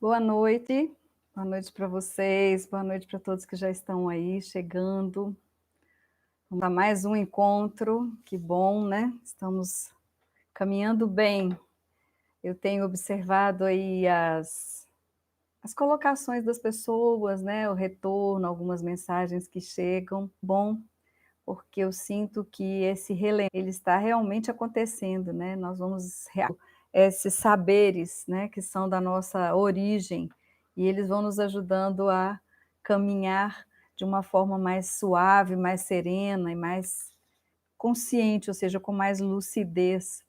Boa noite para vocês, boa noite para todos que já estão aí chegando. Vamos a mais um encontro, que bom, né? Estamos caminhando bem. Eu tenho observado aí as colocações das pessoas, né? O retorno, algumas mensagens que chegam. Bom, porque eu sinto que esse relembro, ele está realmente acontecendo, né? Nós vamos esses saberes, né, que são da nossa origem, e eles vão nos ajudando a caminhar de uma forma mais suave, mais serena e mais consciente, ou seja, com mais lucidez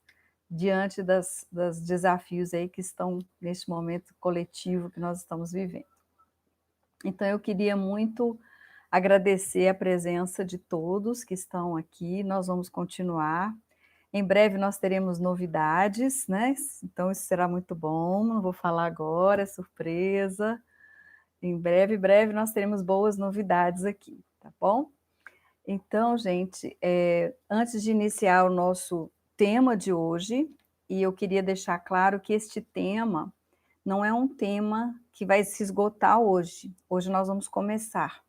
diante das desafios aí que estão neste momento coletivo que nós estamos vivendo. Então eu queria muito agradecer a presença de todos que estão aqui, nós vamos continuar. Em breve nós teremos novidades, né? Então isso será muito bom, não vou falar agora, é surpresa. Em breve, breve nós teremos boas novidades aqui, tá bom? Então, gente, antes de iniciar o nosso tema de hoje, e eu queria deixar claro que este tema não é um tema que vai se esgotar hoje. Hoje nós vamos começar.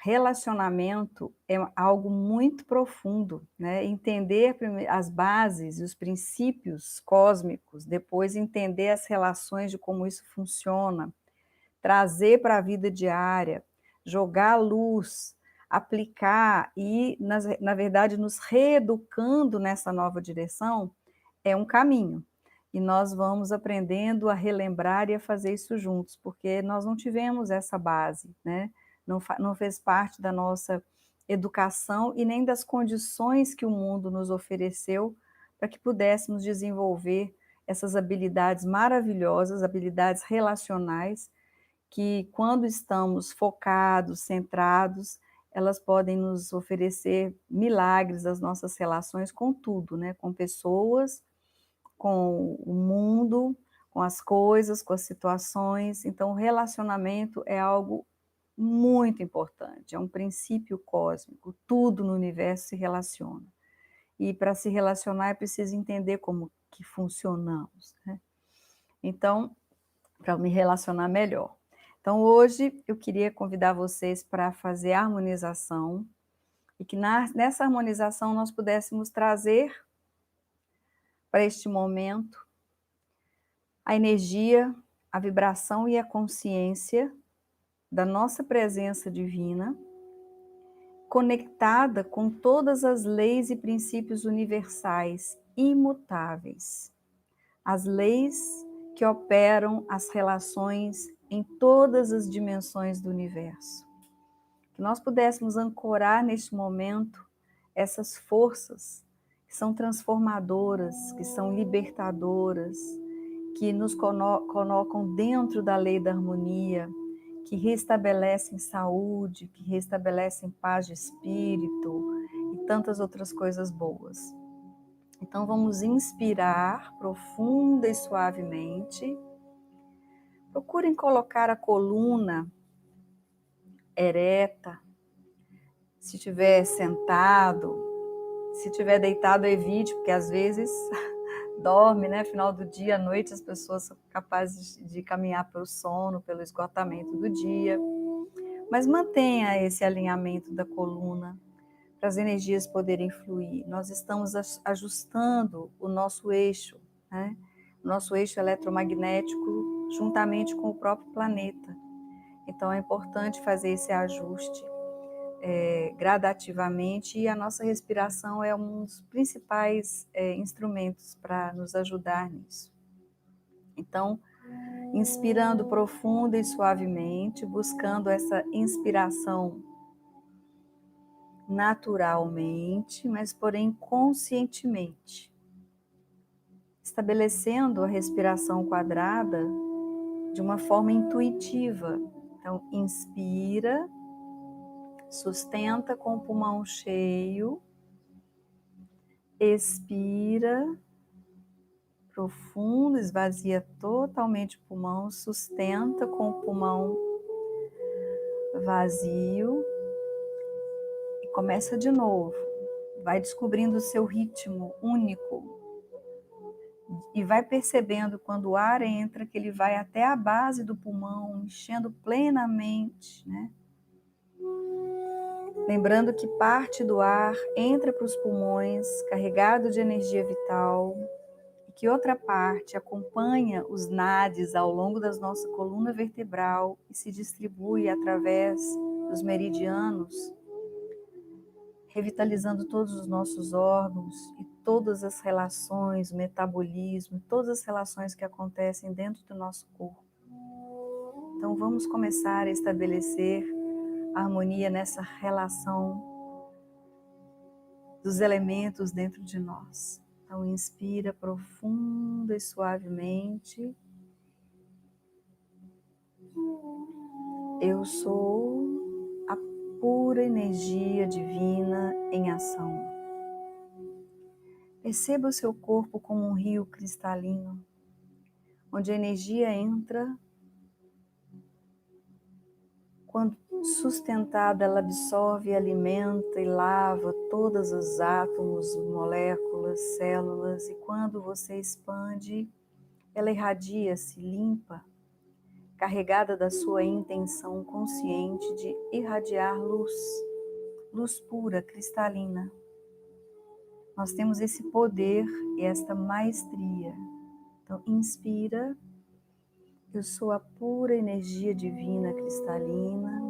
Relacionamento é algo muito profundo, né? Entender as bases e os princípios cósmicos, depois entender as relações de como isso funciona, trazer para a vida diária, jogar a luz, aplicar e, na verdade, nos reeducando nessa nova direção, é um caminho. E nós vamos aprendendo a relembrar e a fazer isso juntos, porque nós não tivemos essa base, né? Não fez parte da nossa educação e nem das condições que o mundo nos ofereceu para que pudéssemos desenvolver essas habilidades maravilhosas, habilidades relacionais, que quando estamos focados, centrados, elas podem nos oferecer milagres das nossas relações com tudo, né? Com pessoas, com o mundo, com as coisas, com as situações. Então, o relacionamento é algo muito importante, é um princípio cósmico, tudo no universo se relaciona. E para se relacionar é preciso entender como que funcionamos, né? Então, para me relacionar melhor. Então, hoje eu queria convidar vocês para fazer a harmonização e que nessa harmonização nós pudéssemos trazer para este momento a energia, a vibração e a consciência da nossa presença divina, conectada com todas as leis e princípios universais imutáveis, as leis que operam as relações em todas as dimensões do universo. Que nós pudéssemos ancorar neste momento essas forças que são transformadoras, que são libertadoras, que nos colocam dentro da lei da harmonia, que restabelecem saúde, que restabelecem paz de espírito e tantas outras coisas boas. Então vamos inspirar profunda e suavemente. Procurem colocar a coluna ereta. Se estiver sentado, se estiver deitado, evite, porque às vezes dorme, né? Final do dia, à noite, as pessoas são capazes de caminhar pelo sono, pelo esgotamento do dia. Mas mantenha esse alinhamento da coluna para as energias poderem fluir. Nós estamos ajustando o nosso eixo, né? O nosso eixo eletromagnético juntamente com o próprio planeta. Então é importante fazer esse ajuste gradativamente, e a nossa respiração é um dos principais instrumentos para nos ajudar nisso. Então, inspirando profunda e suavemente, buscando essa inspiração naturalmente, mas porém conscientemente, estabelecendo a respiração quadrada de uma forma intuitiva. Então, inspira, sustenta com o pulmão cheio, expira profundo, esvazia totalmente o pulmão, sustenta com o pulmão vazio e começa de novo. Vai descobrindo o seu ritmo único e vai percebendo quando o ar entra, que ele vai até a base do pulmão, enchendo plenamente, né? Lembrando que parte do ar entra para os pulmões, carregado de energia vital, e que outra parte acompanha os nadis ao longo da nossa coluna vertebral e se distribui através dos meridianos, revitalizando todos os nossos órgãos e todas as relações, o metabolismo, todas as relações que acontecem dentro do nosso corpo. Então vamos começar a estabelecer harmonia nessa relação dos elementos dentro de nós. Então inspira profunda e suavemente. Eu sou a pura energia divina em ação. Perceba o seu corpo como um rio cristalino, onde a energia entra. Quando sustentada, ela absorve, alimenta e lava todos os átomos, moléculas, células, e quando você expande, ela irradia-se limpa, carregada da sua intenção consciente de irradiar luz, luz pura, cristalina. Nós temos esse poder e esta maestria. Então, inspira. Eu sou a pura energia divina cristalina.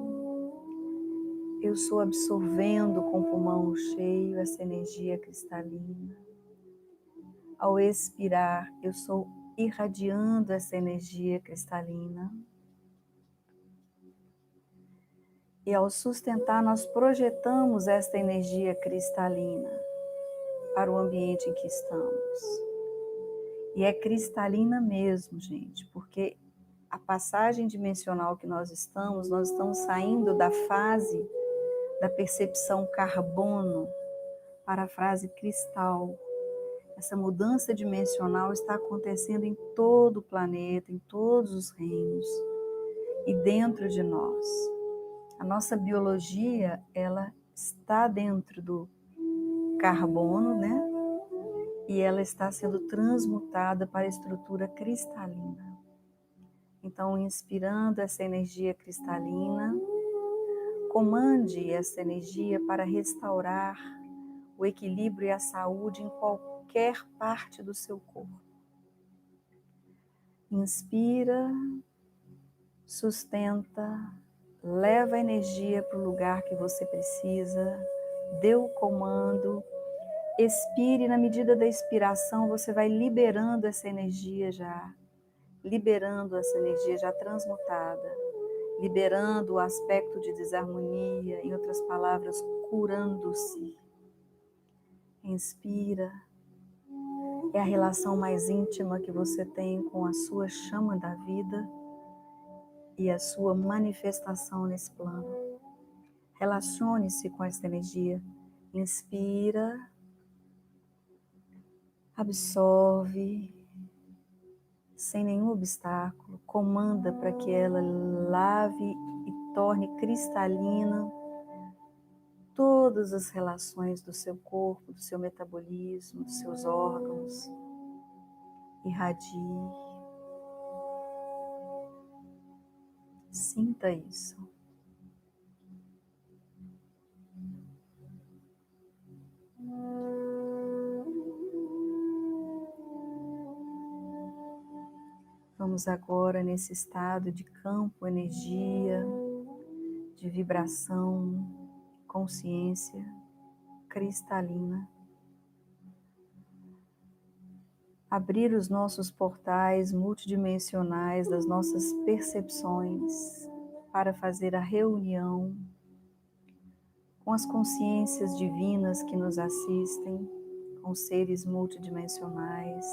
Eu sou absorvendo com o pulmão cheio essa energia cristalina. Ao expirar, eu sou irradiando essa energia cristalina. E ao sustentar, nós projetamos esta energia cristalina para o ambiente em que estamos. E é cristalina mesmo, gente, porque a passagem dimensional que nós estamos saindo da fase da percepção carbono para a fase cristal. Essa mudança dimensional está acontecendo em todo o planeta, em todos os reinos e dentro de nós. A nossa biologia, ela está dentro do carbono, né? E ela está sendo transmutada para a estrutura cristalina. Então, inspirando essa energia cristalina, comande essa energia para restaurar o equilíbrio e a saúde em qualquer parte do seu corpo. Inspira, sustenta, leva a energia para o lugar que você precisa, dê o comando, expire, na medida da expiração você vai liberando essa energia já transmutada, liberando o aspecto de desarmonia, em outras palavras, curando-se. Inspira, é a relação mais íntima que você tem com a sua chama da vida e a sua manifestação nesse plano. Relacione-se com essa energia. Inspira, absorve, sem nenhum obstáculo, comanda para que ela lave e torne cristalina todas as relações do seu corpo, do seu metabolismo, dos seus órgãos. Irradie. Sinta isso. Vamos agora nesse estado de campo, energia, de vibração, consciência cristalina. Abrir os nossos portais multidimensionais das nossas percepções para fazer a reunião com as consciências divinas que nos assistem, com seres multidimensionais,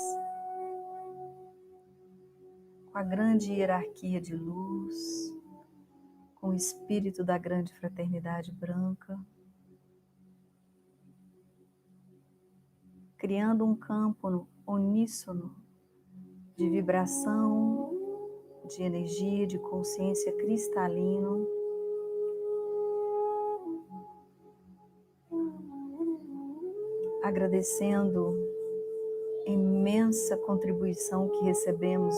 com a grande hierarquia de luz, com o espírito da grande fraternidade branca, criando um campo uníssono de vibração, de energia, de consciência cristalino, agradecendo imensa contribuição que recebemos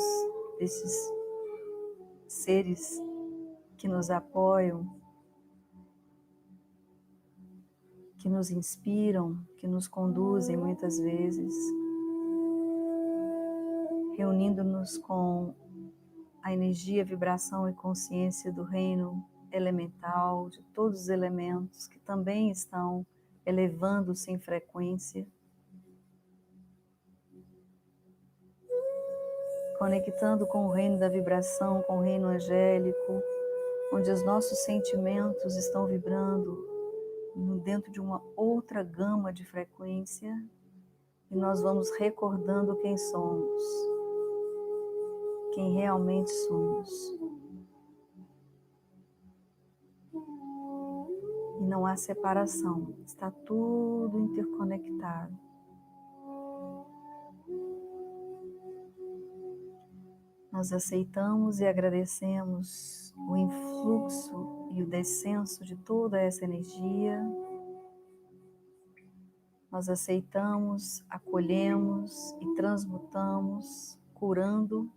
desses seres que nos apoiam, que nos inspiram, que nos conduzem muitas vezes, reunindo-nos com a energia, vibração e consciência do reino elemental, de todos os elementos que também estão elevando-se em frequência, conectando com o reino da vibração, com o reino angélico, onde os nossos sentimentos estão vibrando dentro de uma outra gama de frequência, e nós vamos recordando quem somos, quem realmente somos. E não há separação, está tudo interconectado. Nós aceitamos e agradecemos o influxo e o descenso de toda essa energia. Nós aceitamos, acolhemos e transmutamos, curando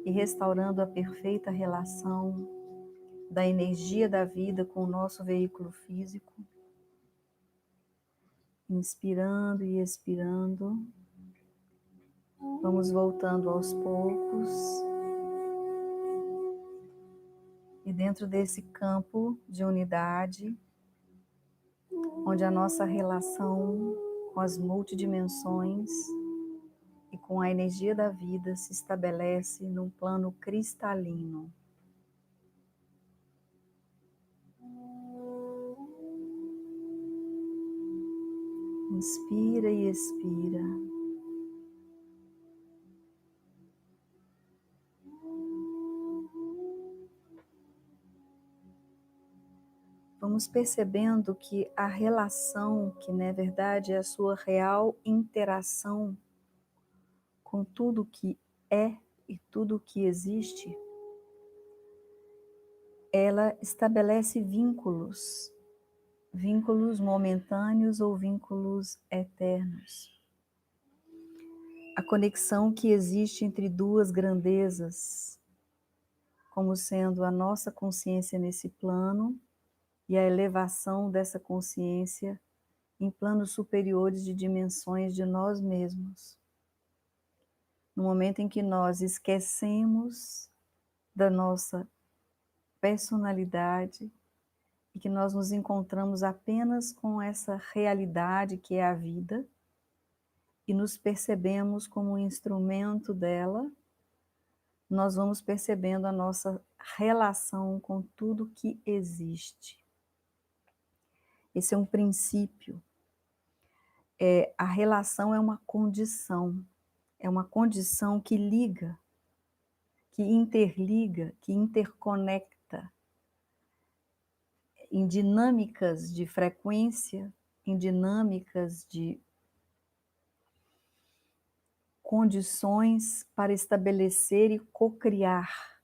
e restaurando a perfeita relação da energia da vida com o nosso veículo físico. Inspirando e expirando. Vamos voltando aos poucos. E dentro desse campo de unidade, onde a nossa relação com as multidimensões e com a energia da vida se estabelece num plano cristalino. Inspira e expira. Vamos percebendo que a relação, que na verdade é a sua real interação com tudo que é e tudo que existe, ela estabelece vínculos, vínculos momentâneos ou vínculos eternos. A conexão que existe entre duas grandezas, como sendo a nossa consciência nesse plano e a elevação dessa consciência em planos superiores de dimensões de nós mesmos. No momento em que nós esquecemos da nossa personalidade e que nós nos encontramos apenas com essa realidade que é a vida e nos percebemos como um instrumento dela, nós vamos percebendo a nossa relação com tudo que existe. Esse é um princípio. A relação é uma condição que liga, que interliga, que interconecta em dinâmicas de frequência, em dinâmicas de condições para estabelecer e cocriar,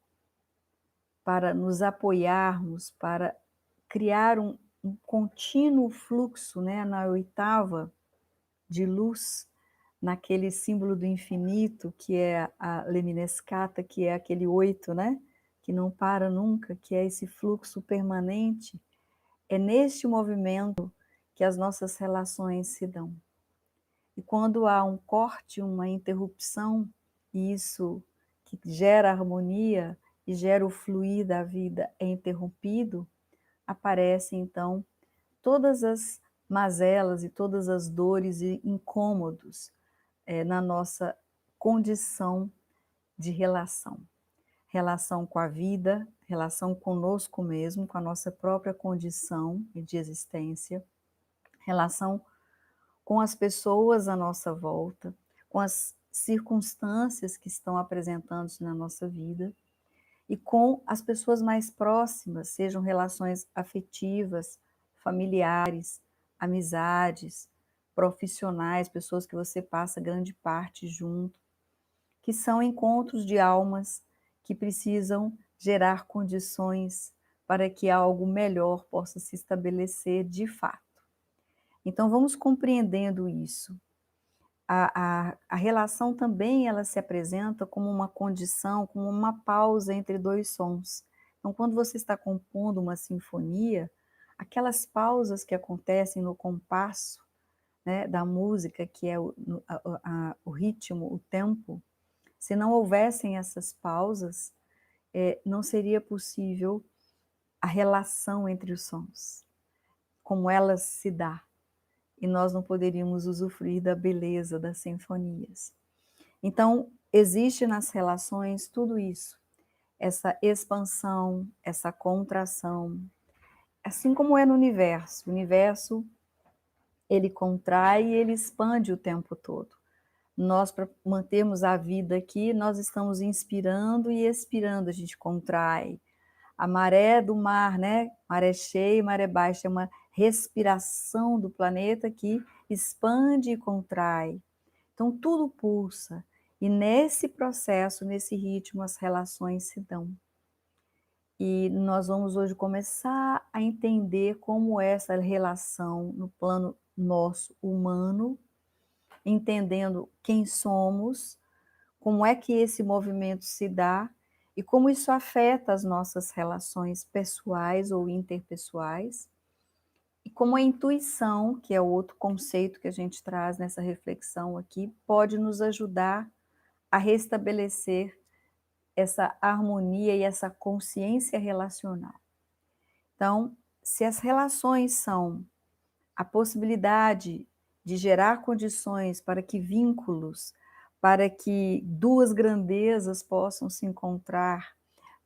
para nos apoiarmos, para criar um contínuo fluxo, né, na oitava de luz, naquele símbolo do infinito, que é a Lemniscata, que é aquele 8, né, que não para nunca, que é esse fluxo permanente. É neste movimento que as nossas relações se dão. E quando há um corte, uma interrupção, e isso que gera harmonia e gera o fluir da vida é interrompido, aparecem então todas as mazelas e todas as dores e incômodos na nossa condição de relação. Relação com a vida, relação conosco mesmo, com a nossa própria condição de existência, relação com as pessoas à nossa volta, com as circunstâncias que estão apresentando-se na nossa vida e com as pessoas mais próximas, sejam relações afetivas, familiares, amizades, profissionais, pessoas que você passa grande parte junto, que são encontros de almas que precisam gerar condições para que algo melhor possa se estabelecer de fato. Então vamos compreendendo isso. A relação também ela se apresenta como uma condição, como uma pausa entre 2 sons. Então, quando você está compondo uma sinfonia, aquelas pausas que acontecem no compasso, né, da música, que é o ritmo, o tempo, se não houvessem essas pausas, não seria possível a relação entre os sons, como ela se dá, e nós não poderíamos usufruir da beleza das sinfonias. Então, existe nas relações tudo isso, essa expansão, essa contração, assim como é no universo. O universo, ele contrai e ele expande o tempo todo. Nós, para mantermos a vida aqui, nós estamos inspirando e expirando, a gente contrai. A maré do mar, né? Maré cheia e maré baixa, é uma respiração do planeta que expande e contrai. Então, tudo pulsa. E nesse processo, nesse ritmo, as relações se dão. E nós vamos hoje começar a entender como é essa relação no plano nosso humano, entendendo quem somos, como é que esse movimento se dá e como isso afeta as nossas relações pessoais ou interpessoais, e como a intuição, que é o outro conceito que a gente traz nessa reflexão aqui, pode nos ajudar a restabelecer essa harmonia e essa consciência relacional. Então, se as relações são a possibilidade de gerar condições para que vínculos, para que duas grandezas possam se encontrar,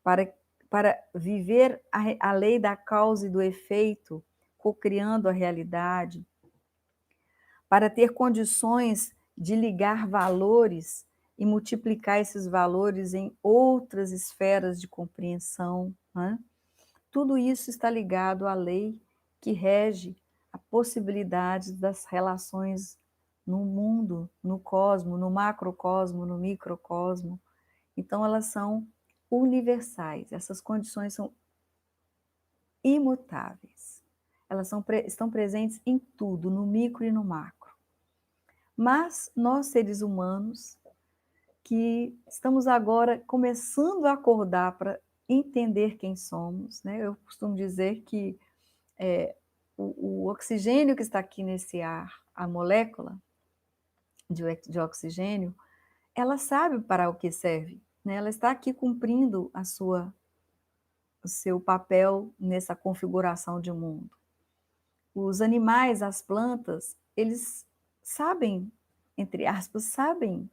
para, para viver a lei da causa e do efeito, cocriando a realidade, para ter condições de ligar valores e multiplicar esses valores em outras esferas de compreensão, né? Tudo isso está ligado à lei que rege a possibilidade das relações no mundo, no cosmo, no macrocosmo, no microcosmo. Então, elas são universais, essas condições são imutáveis. Elas estão presentes em tudo, no micro e no macro. Mas nós, seres humanos, que estamos agora começando a acordar para entender quem somos, né? Eu costumo dizer que o oxigênio que está aqui nesse ar, a molécula de oxigênio, ela sabe para o que serve, né? Ela está aqui cumprindo o seu papel nessa configuração de mundo. Os animais, as plantas, eles sabem, entre aspas, sabem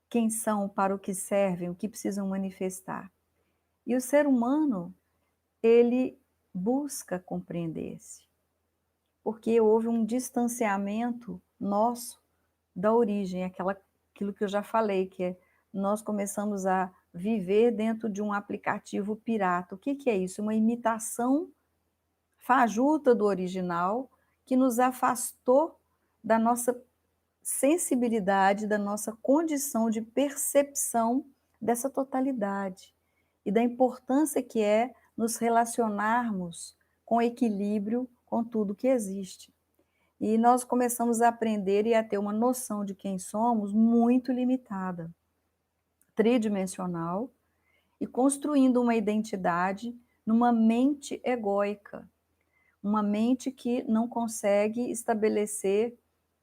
quem são, para o que servem, o que precisam manifestar. E o ser humano, ele busca compreender-se, porque houve um distanciamento nosso da origem, aquilo que eu já falei, que é nós começamos a viver dentro de um aplicativo pirata. O que que é isso? Uma imitação fajuta do original que nos afastou da nossa sensibilidade, da nossa condição de percepção dessa totalidade e da importância que é nos relacionarmos com equilíbrio com tudo que existe. E nós começamos a aprender e a ter uma noção de quem somos muito limitada, tridimensional, e construindo uma identidade numa mente egóica, uma mente que não consegue estabelecer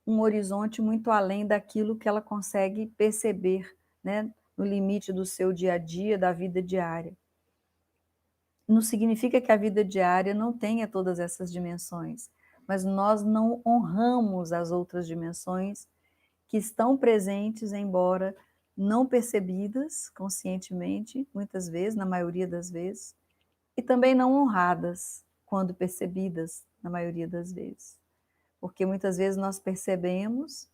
um horizonte muito além daquilo que ela consegue perceber, né, no limite do seu dia a dia, da vida diária. Não significa que a vida diária não tenha todas essas dimensões, mas nós não honramos as outras dimensões que estão presentes, embora não percebidas conscientemente, muitas vezes, na maioria das vezes, e também não honradas quando percebidas, na maioria das vezes. Porque muitas vezes nós percebemos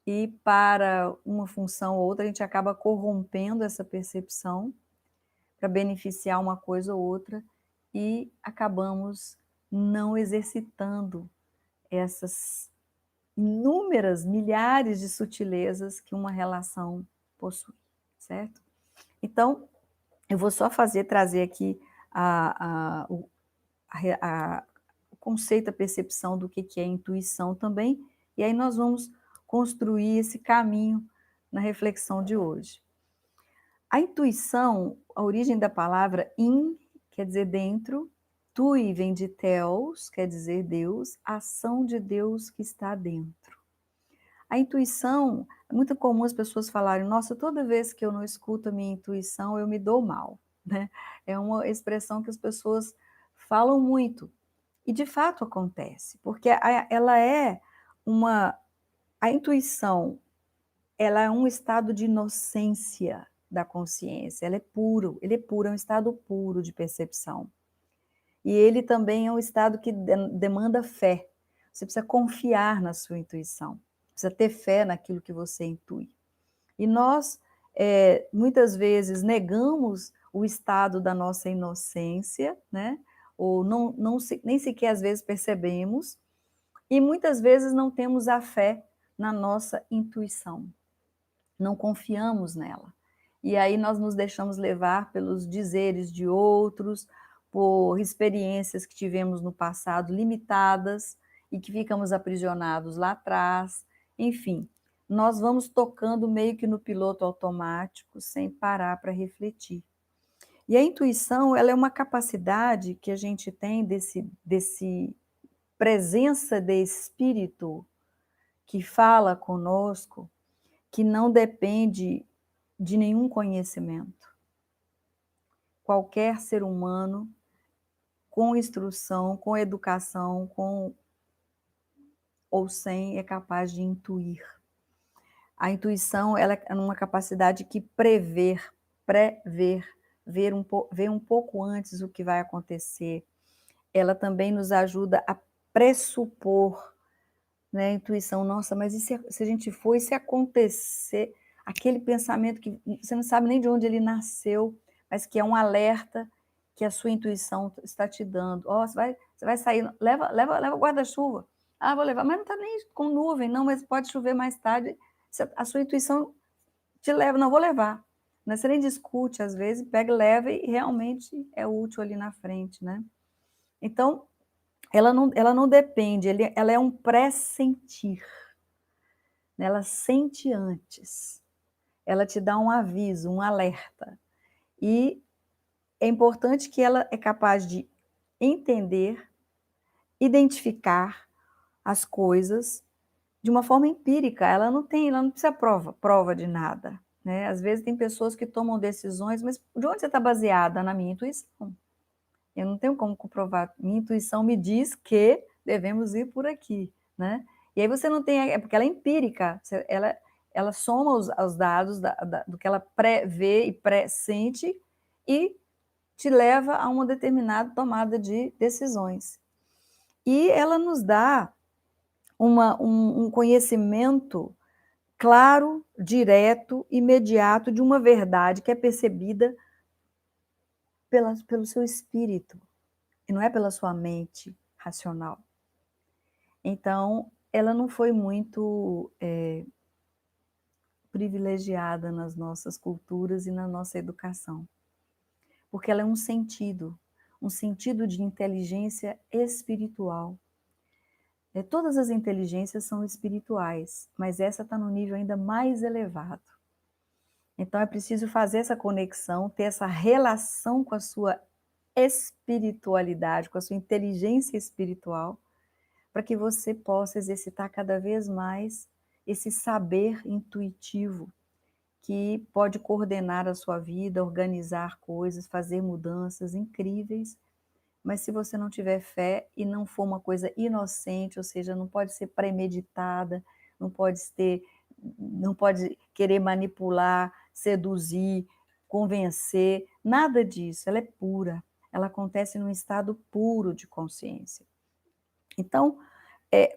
e para uma função ou outra a gente acaba corrompendo essa percepção para beneficiar uma coisa ou outra e acabamos não exercitando essas inúmeras, milhares de sutilezas que uma relação possui, certo? Então, eu vou só trazer aqui o conceito, a percepção do que é intuição também, e aí nós vamos construir esse caminho na reflexão de hoje. A intuição, a origem da palavra in, quer dizer dentro, tui vem de theos, quer dizer Deus, ação de Deus que está dentro. A intuição, é muito comum as pessoas falarem, nossa, toda vez que eu não escuto a minha intuição, eu me dou mal, né? É uma expressão que as pessoas falam muito. E de fato acontece, porque ela é uma... A intuição, ela é um estado de inocência da consciência, ela é puro, ele é puro, é um estado puro de percepção. E ele também é um estado que demanda fé. Você precisa confiar na sua intuição, precisa ter fé naquilo que você intui. E nós, muitas vezes, negamos o estado da nossa inocência, né? Ou nem sequer às vezes percebemos, e muitas vezes não temos a fé na nossa intuição, não confiamos nela. E aí nós nos deixamos levar pelos dizeres de outros, por experiências que tivemos no passado limitadas e que ficamos aprisionados lá atrás. Enfim, nós vamos tocando meio que no piloto automático, sem parar para refletir. E a intuição, ela é uma capacidade que a gente tem desse presença de espírito que fala conosco, que não depende de nenhum conhecimento. Qualquer ser humano, com instrução, com educação, com ou sem, é capaz de intuir. A intuição, ela é uma capacidade que prever, ver um pouco antes o que vai acontecer. Ela também nos ajuda a pressupor, né? A intuição, nossa, mas e se a gente for, e se acontecer aquele pensamento que você não sabe nem de onde ele nasceu, mas que é um alerta que a sua intuição está te dando. Ó, você vai sair, leva guarda-chuva. Ah, vou levar, mas não está nem com nuvem, não, mas pode chover mais tarde. A sua intuição te leva, não vou levar. Né? Você nem discute, às vezes, pega, leva e realmente é útil ali na frente, né? Então, ela não depende, ela é um pressentir, né? Ela sente antes, ela te dá um aviso, um alerta. E é importante que ela é capaz de entender, identificar as coisas de uma forma empírica, ela não precisa prova de nada. Né? Às vezes tem pessoas que tomam decisões, mas de onde você está baseada? Na minha intuição. Eu não tenho como comprovar. Minha intuição me diz que devemos ir por aqui, né? E aí você não tem, porque ela é empírica, ela soma os dados do que ela pré-vê e pré-sente e te leva a uma determinada tomada de decisões. E ela nos dá um conhecimento claro, direto, imediato de uma verdade que é percebida pelo seu espírito, e não é pela sua mente racional. Então, ela não foi muito privilegiada nas nossas culturas e na nossa educação, porque ela é um sentido de inteligência espiritual. Todas as inteligências são espirituais, mas essa está no nível ainda mais elevado. Então, é preciso fazer essa conexão, ter essa relação com a sua espiritualidade, com a sua inteligência espiritual, para que você possa exercitar cada vez mais esse saber intuitivo que pode coordenar a sua vida, organizar coisas, fazer mudanças incríveis, mas se você não tiver fé e não for uma coisa inocente, ou seja, não pode ser premeditada, não pode querer manipular, seduzir, convencer, nada disso, ela é pura, ela acontece num estado puro de consciência. Então,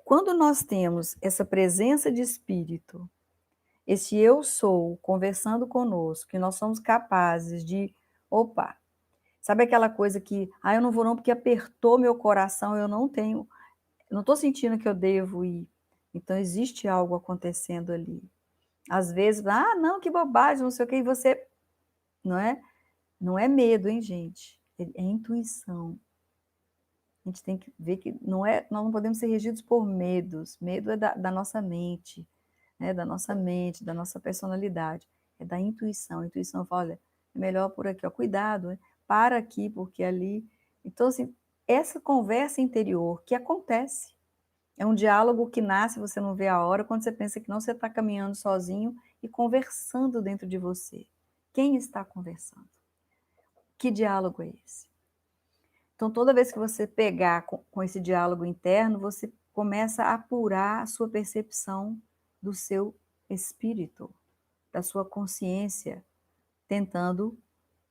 quando nós temos essa presença de espírito, esse eu sou conversando conosco, que nós somos capazes de, opa, sabe aquela coisa que, eu não vou não porque apertou meu coração, eu não estou sentindo que eu devo ir. Então existe algo acontecendo ali. Às vezes, não, que bobagem, não sei o que, e você, não é medo, hein, gente? É intuição. A gente tem que ver que nós não podemos ser regidos por medos. Medo é da nossa mente, né, da nossa mente, da nossa personalidade, é da intuição. A intuição fala, olha, é melhor por aqui, ó, cuidado, né? Para aqui, porque ali... Então, assim, essa conversa interior que acontece, é um diálogo que nasce, você não vê a hora, quando você pensa que não, você está caminhando sozinho e conversando dentro de você. Quem está conversando? Que diálogo é esse? Então, toda vez que você pegar com esse diálogo interno, você começa a apurar a sua percepção do seu espírito, da sua consciência, tentando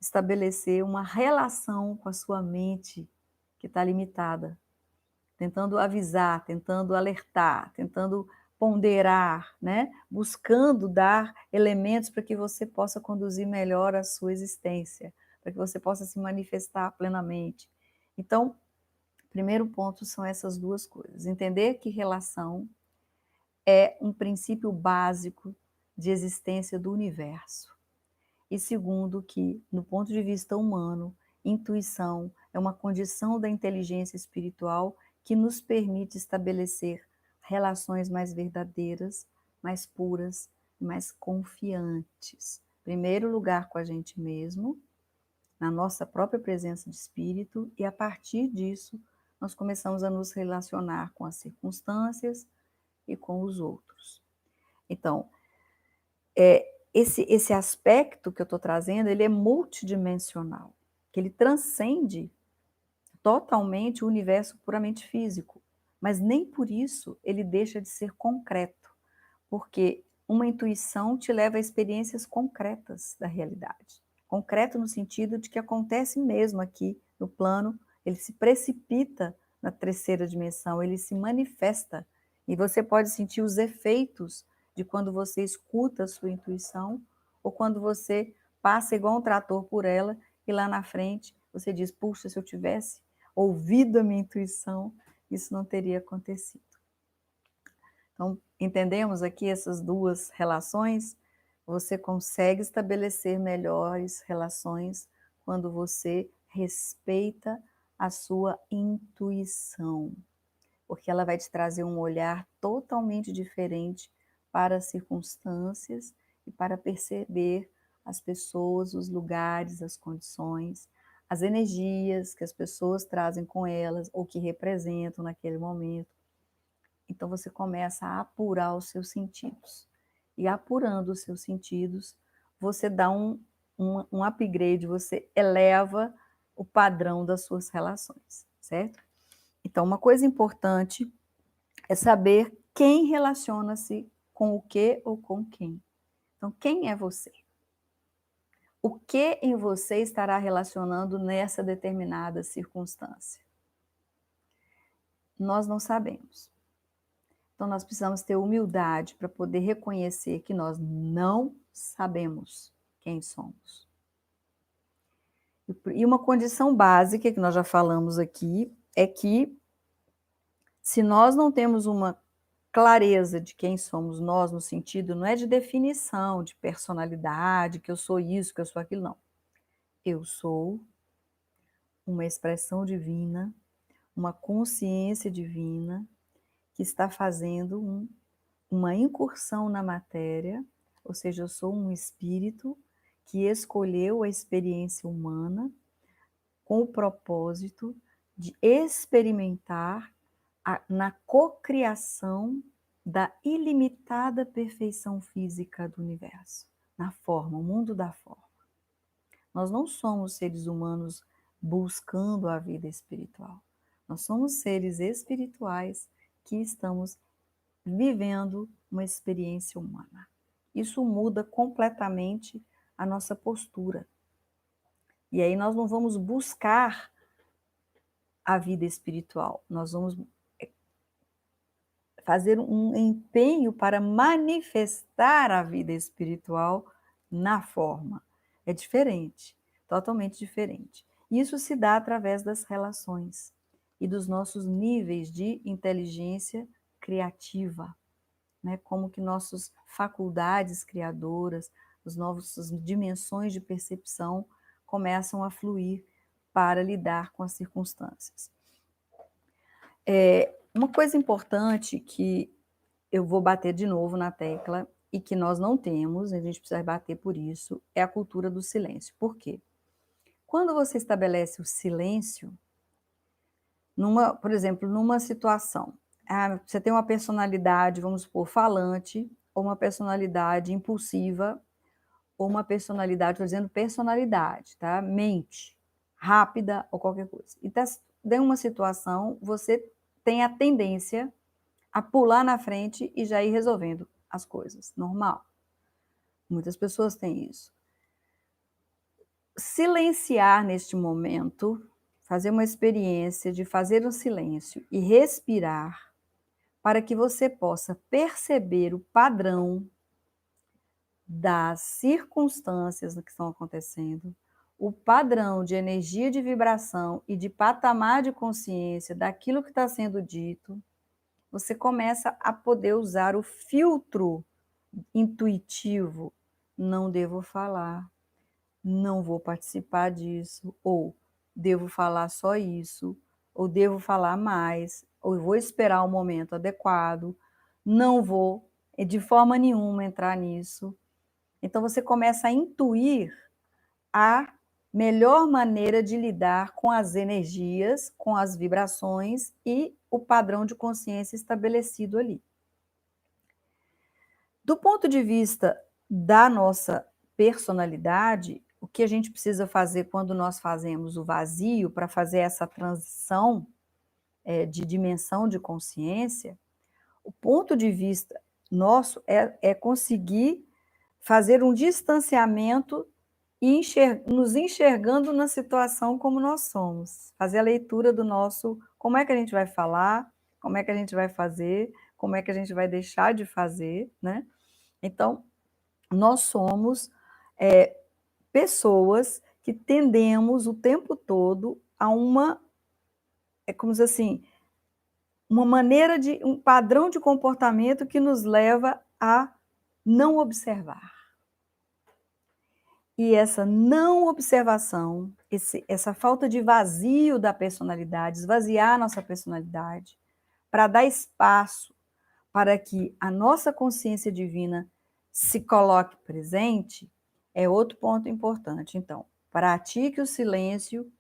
estabelecer uma relação com a sua mente que está limitada, tentando avisar, tentando alertar, tentando ponderar, né? Buscando dar elementos para que você possa conduzir melhor a sua existência, para que você possa se manifestar plenamente. Então, primeiro ponto são essas duas coisas. Entender que relação é um princípio básico de existência do universo. E segundo, que, no ponto de vista humano, intuição é uma condição da inteligência espiritual que nos permite estabelecer relações mais verdadeiras, mais puras, mais confiantes. Em primeiro lugar com a gente mesmo, na nossa própria presença de espírito, e a partir disso nós começamos a nos relacionar com as circunstâncias e com os outros. Então, esse aspecto que eu estou trazendo, ele é multidimensional, que ele transcende totalmente o universo puramente físico, mas nem por isso ele deixa de ser concreto, porque uma intuição te leva a experiências concretas da realidade. Concreto no sentido de que acontece mesmo aqui no plano, ele se precipita na terceira dimensão, ele se manifesta, e você pode sentir os efeitos de quando você escuta a sua intuição, ou quando você passa igual um trator por ela, e lá na frente você diz, puxa, se eu tivesse ouvido a minha intuição, isso não teria acontecido. Então, entendemos aqui essas duas relações? Você consegue estabelecer melhores relações quando você respeita a sua intuição, porque ela vai te trazer um olhar totalmente diferente para as circunstâncias e para perceber as pessoas, os lugares, as condições, as energias que as pessoas trazem com elas ou que representam naquele momento. Então você começa a apurar os seus sentidos. E apurando os seus sentidos, você dá um upgrade, você eleva o padrão das suas relações, certo? Então, uma coisa importante é saber quem relaciona-se com o que ou com quem. Então, quem é você? O que em você estará relacionando nessa determinada circunstância? Nós não sabemos. Então, nós precisamos ter humildade para poder reconhecer que nós não sabemos quem somos. E uma condição básica, que nós já falamos aqui, é que se nós não temos uma clareza de quem somos nós, no sentido, não é de definição, de personalidade, que eu sou isso, que eu sou aquilo, não. Eu sou uma expressão divina, uma consciência divina, que está fazendo uma incursão na matéria, ou seja, eu sou um espírito que escolheu a experiência humana com o propósito de experimentar na cocriação da ilimitada perfeição física do universo, na forma, o mundo da forma. Nós não somos seres humanos buscando a vida espiritual. Nós somos seres espirituais que estamos vivendo uma experiência humana. Isso muda completamente a nossa postura. E aí nós não vamos buscar a vida espiritual, nós vamos fazer um empenho para manifestar a vida espiritual na forma. É diferente, totalmente diferente. Isso se dá através das relações e dos nossos níveis de inteligência criativa, né? Como que nossas faculdades criadoras, as nossas dimensões de percepção começam a fluir para lidar com as circunstâncias. Uma coisa importante que eu vou bater de novo na tecla, e que nós não temos, a gente precisa bater por isso, é a cultura do silêncio. Por quê? Quando você estabelece o silêncio, por exemplo, numa situação, você tem uma personalidade, vamos supor, falante, ou uma personalidade impulsiva, ou uma personalidade, estou dizendo personalidade, tá? Mente, rápida ou qualquer coisa. Então, em uma situação, você tem a tendência a pular na frente e já ir resolvendo as coisas, normal. Muitas pessoas têm isso. Silenciar neste momento, fazer uma experiência de fazer um silêncio e respirar, para que você possa perceber o padrão das circunstâncias que estão acontecendo, o padrão de energia de vibração e de patamar de consciência daquilo que está sendo dito, você começa a poder usar o filtro intuitivo. Não devo falar, não vou participar disso, ou devo falar só isso, ou devo falar mais, ou vou esperar o momento adequado, não vou de forma nenhuma entrar nisso. Então você começa a intuir a melhor maneira de lidar com as energias, com as vibrações e o padrão de consciência estabelecido ali. Do ponto de vista da nossa personalidade, o que a gente precisa fazer quando nós fazemos o vazio, para fazer essa transição de dimensão de consciência, o ponto de vista nosso é conseguir fazer um distanciamento e nos enxergando na situação como nós somos. Fazer a leitura do nosso, como é que a gente vai falar, como é que a gente vai fazer, como é que a gente vai deixar de fazer, né? Então, nós somos pessoas que tendemos o tempo todo a como dizer assim, uma maneira um padrão de comportamento que nos leva a não observar. E essa não observação, essa falta de vazio da personalidade, esvaziar a nossa personalidade, para dar espaço para que a nossa consciência divina se coloque presente, é outro ponto importante. Então, pratique o silêncio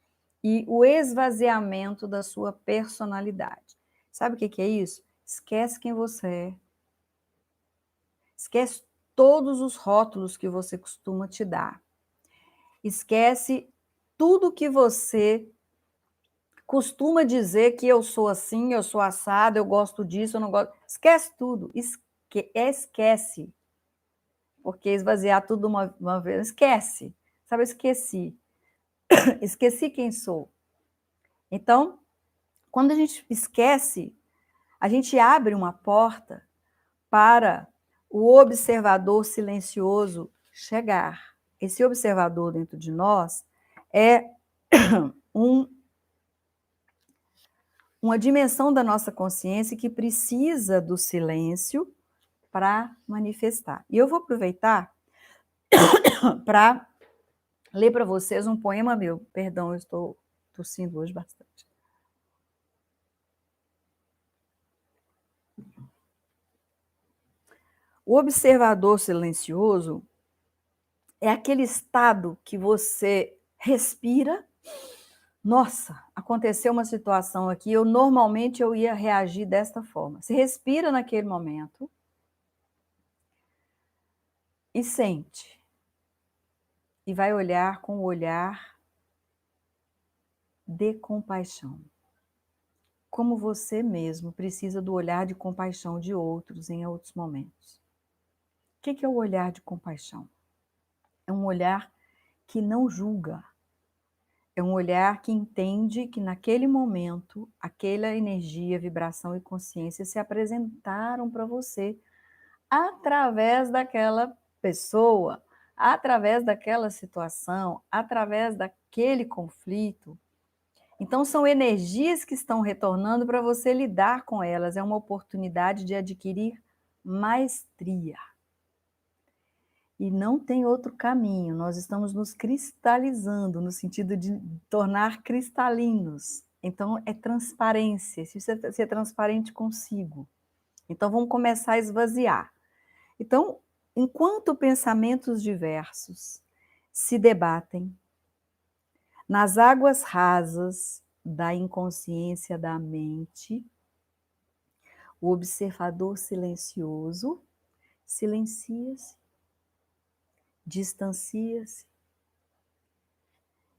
e o esvaziamento da sua personalidade. Sabe o que é isso? Esquece quem você é. Esquece todos os rótulos que você costuma te dar. Esquece tudo que você costuma dizer que eu sou assim, eu sou assado, eu gosto disso, eu não gosto. Esquece tudo. Esquece. Porque esvaziar tudo uma vez, esquece. Sabe, esqueci. Esqueci quem sou. Então, quando a gente esquece, a gente abre uma porta para o observador silencioso chegar. Esse observador dentro de nós é uma dimensão da nossa consciência que precisa do silêncio para manifestar. E eu vou aproveitar para ler para vocês um poema meu. Perdão, eu estou tossindo hoje bastante. O observador silencioso é aquele estado que você respira. Nossa, aconteceu uma situação aqui, normalmente eu ia reagir desta forma. Você respira naquele momento e sente. E vai olhar com o olhar de compaixão. Como você mesmo precisa do olhar de compaixão de outros em outros momentos. O que é o olhar de compaixão? É um olhar que não julga. É um olhar que entende que naquele momento, aquela energia, vibração e consciência se apresentaram para você através daquela pessoa, através daquela situação, através daquele conflito. Então, são energias que estão retornando para você lidar com elas. É uma oportunidade de adquirir maestria. E não tem outro caminho. Nós estamos nos cristalizando, no sentido de tornar cristalinos. Então, é transparência, ser transparente consigo. Então vamos começar a esvaziar. Então, enquanto pensamentos diversos se debatem nas águas rasas da inconsciência da mente, o observador silencioso silencia-se, distancia-se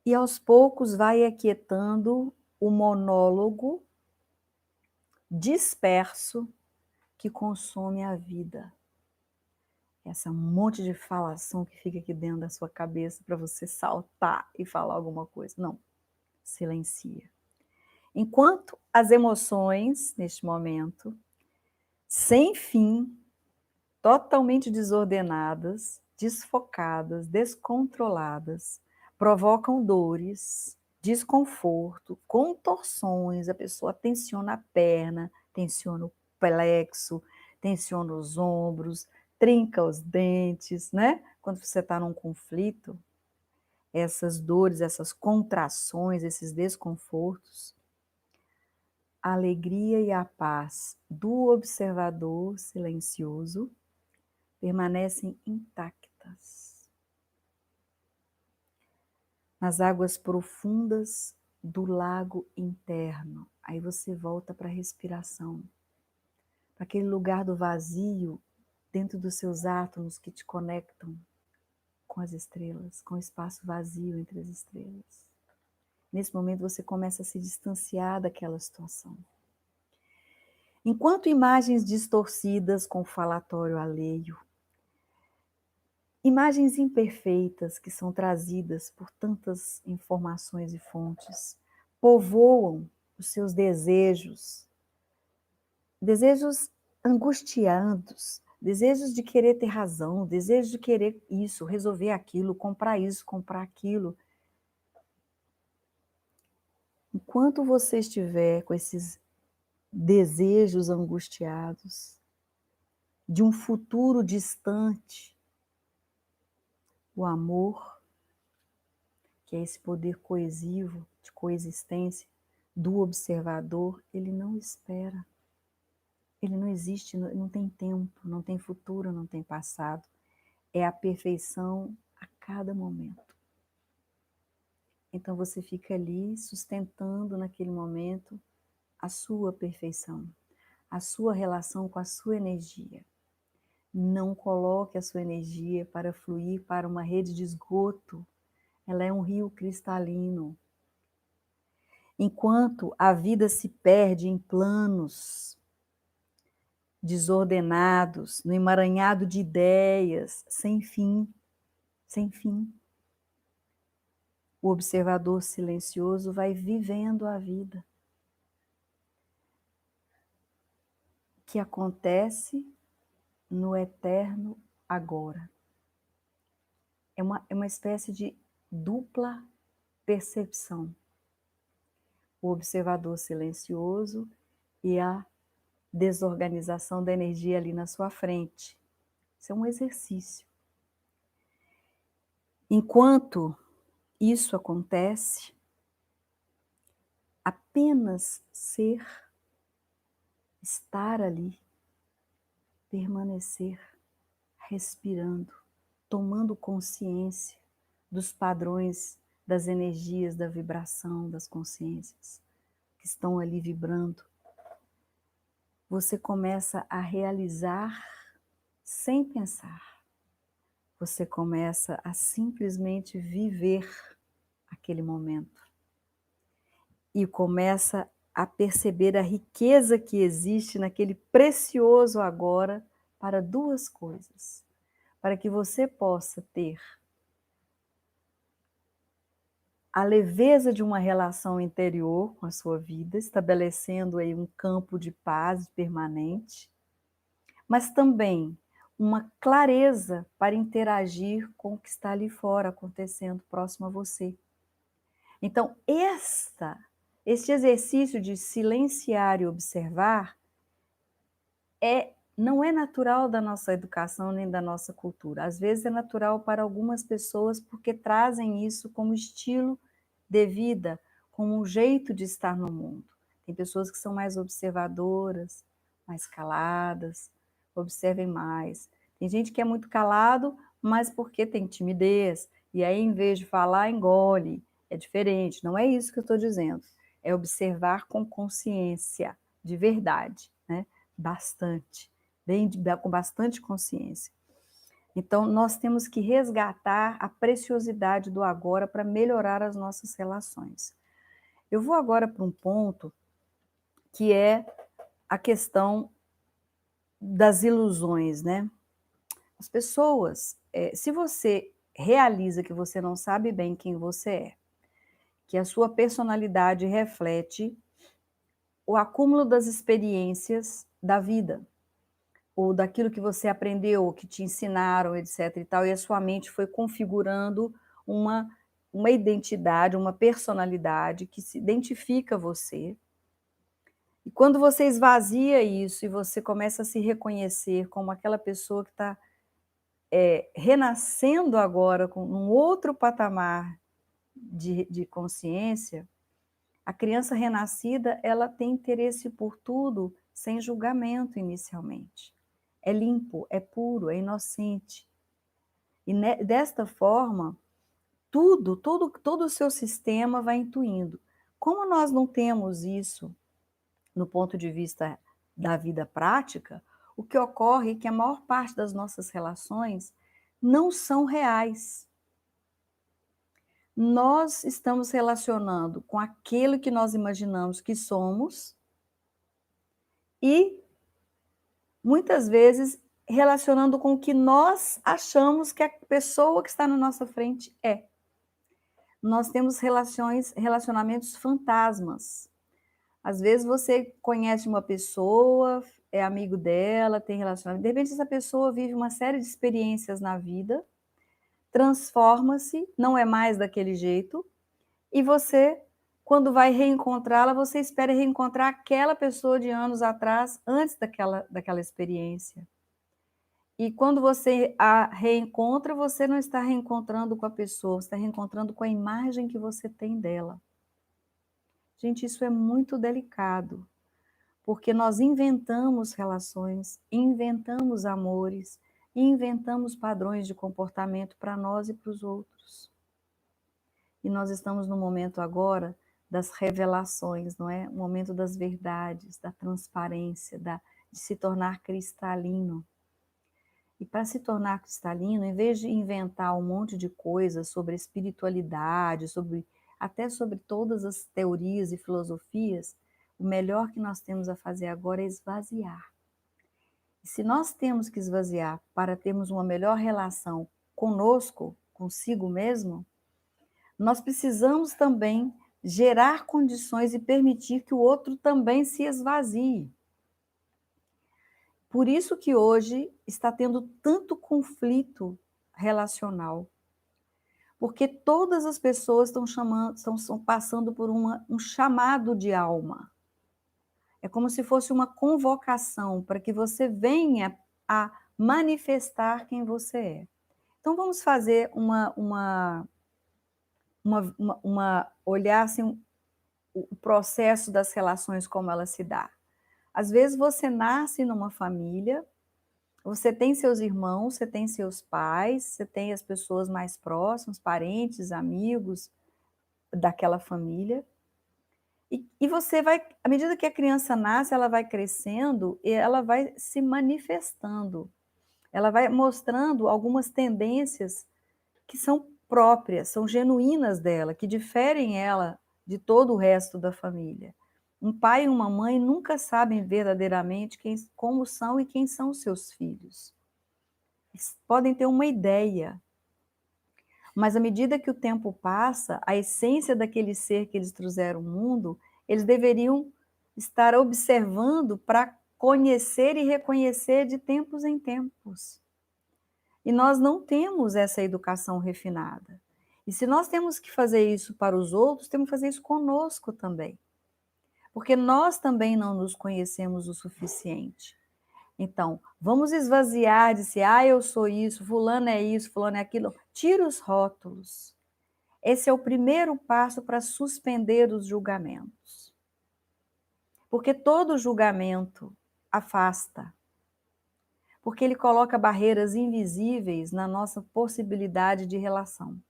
e aos poucos vai aquietando o monólogo disperso que consome a vida. Essa monte de falação que fica aqui dentro da sua cabeça para você saltar e falar alguma coisa. Não, silencia. Enquanto as emoções, neste momento, sem fim, totalmente desordenadas, desfocadas, descontroladas, provocam dores, desconforto, contorções, a pessoa tensiona a perna, tensiona o plexo, tensiona os ombros, trinca os dentes, né? Quando você está num conflito, essas dores, essas contrações, esses desconfortos, a alegria e a paz do observador silencioso permanecem intactas. Nas águas profundas do lago interno, aí você volta para a respiração, para aquele lugar do vazio dentro dos seus átomos que te conectam com as estrelas, com o espaço vazio entre as estrelas. Nesse momento você começa a se distanciar daquela situação. Enquanto imagens distorcidas com falatório alheio, imagens imperfeitas que são trazidas por tantas informações e fontes, povoam os seus desejos, desejos angustiados, desejos de querer ter razão, desejos de querer isso, resolver aquilo, comprar isso, comprar aquilo. Enquanto você estiver com esses desejos angustiados de um futuro distante, o amor, que é esse poder coesivo, de coexistência do observador, ele não espera. Ele não existe, não tem tempo, não tem futuro, não tem passado. É a perfeição a cada momento. Então você fica ali sustentando naquele momento a sua perfeição, a sua relação com a sua energia. Não coloque a sua energia para fluir para uma rede de esgoto. Ela é um rio cristalino. Enquanto a vida se perde em planos desordenados, no emaranhado de ideias, sem fim, sem fim, o observador silencioso vai vivendo a vida, que acontece no eterno agora. É uma espécie de dupla percepção. O observador silencioso e a desorganização da energia ali na sua frente. Isso é um exercício. Enquanto isso acontece, apenas ser, estar ali, permanecer, respirando, tomando consciência dos padrões, das energias, da vibração, das consciências que estão ali vibrando. Você começa a realizar sem pensar. Você começa a simplesmente viver aquele momento. E começa a perceber a riqueza que existe naquele precioso agora para duas coisas. Para que você possa ter a leveza de uma relação interior com a sua vida, estabelecendo aí um campo de paz permanente, mas também uma clareza para interagir com o que está ali fora acontecendo próximo a você. Então, este exercício de silenciar e observar não é natural da nossa educação nem da nossa cultura. Às vezes é natural para algumas pessoas porque trazem isso como estilo de vida, como um jeito de estar no mundo. Tem pessoas que são mais observadoras, mais caladas, observem mais. Tem gente que é muito calado, mas porque tem timidez, e aí em vez de falar, engole. É diferente, não é isso que eu estou dizendo. É observar com consciência, de verdade, né? Bastante, com bastante consciência. Então, nós temos que resgatar a preciosidade do agora para melhorar as nossas relações. Eu vou agora para um ponto que é a questão das ilusões, né? As pessoas, se você realiza que você não sabe bem quem você é, que a sua personalidade reflete o acúmulo das experiências da vida, ou daquilo que você aprendeu, que te ensinaram, etc. e tal, e a sua mente foi configurando uma, uma identidade, uma personalidade que se identifica você. E quando você esvazia isso e você começa a se reconhecer como aquela pessoa que está renascendo agora com um outro patamar de consciência, a criança renascida, ela tem interesse por tudo sem julgamento inicialmente. É limpo, é puro, é inocente. E desta forma, todo o seu sistema vai intuindo. Como nós não temos isso no ponto de vista da vida prática, o que ocorre é que a maior parte das nossas relações não são reais. Nós estamos relacionando com aquilo que nós imaginamos que somos e, muitas vezes, relacionando com o que nós achamos que a pessoa que está na nossa frente é. Nós temos relacionamentos fantasmas. Às vezes você conhece uma pessoa, é amigo dela, tem relacionamento, de repente essa pessoa vive uma série de experiências na vida, transforma-se, não é mais daquele jeito, e você, quando vai reencontrá-la, você espera reencontrar aquela pessoa de anos atrás, antes daquela experiência. E quando você a reencontra, você não está reencontrando com a pessoa, você está reencontrando com a imagem que você tem dela. Gente, isso é muito delicado, porque nós inventamos relações, inventamos amores, inventamos padrões de comportamento para nós e para os outros. E nós estamos no momento agora das revelações, não é? O momento das verdades, da transparência, de se tornar cristalino. E para se tornar cristalino, em vez de inventar um monte de coisas sobre espiritualidade, até sobre todas as teorias e filosofias, o melhor que nós temos a fazer agora é esvaziar. E se nós temos que esvaziar para termos uma melhor relação conosco, consigo mesmo, nós precisamos também gerar condições e permitir que o outro também se esvazie. Por isso que hoje está tendo tanto conflito relacional, porque todas as pessoas estão passando por um chamado de alma. É como se fosse uma convocação para que você venha a manifestar quem você é. Então vamos fazer olhar assim, o processo das relações, como ela se dá. Às vezes você nasce numa família, você tem seus irmãos, você tem seus pais, você tem as pessoas mais próximas, parentes, amigos daquela família. E você vai, à medida que a criança nasce, ela vai crescendo e ela vai se manifestando. Ela vai mostrando algumas tendências que são próprias, são genuínas dela, que diferem ela de todo o resto da família. Um pai e uma mãe nunca sabem verdadeiramente como são e quem são os seus filhos. Eles podem ter uma ideia, mas à medida que o tempo passa, a essência daquele ser que eles trouxeram ao mundo, eles deveriam estar observando para conhecer e reconhecer de tempos em tempos. E nós não temos essa educação refinada. E se nós temos que fazer isso para os outros, temos que fazer isso conosco também. Porque nós também não nos conhecemos o suficiente. Então, vamos esvaziar de ser, eu sou isso, fulano é isso, fulano é aquilo. Tira os rótulos. Esse é o primeiro passo para suspender os julgamentos. Porque todo julgamento afasta, porque ele coloca barreiras invisíveis na nossa possibilidade de relação.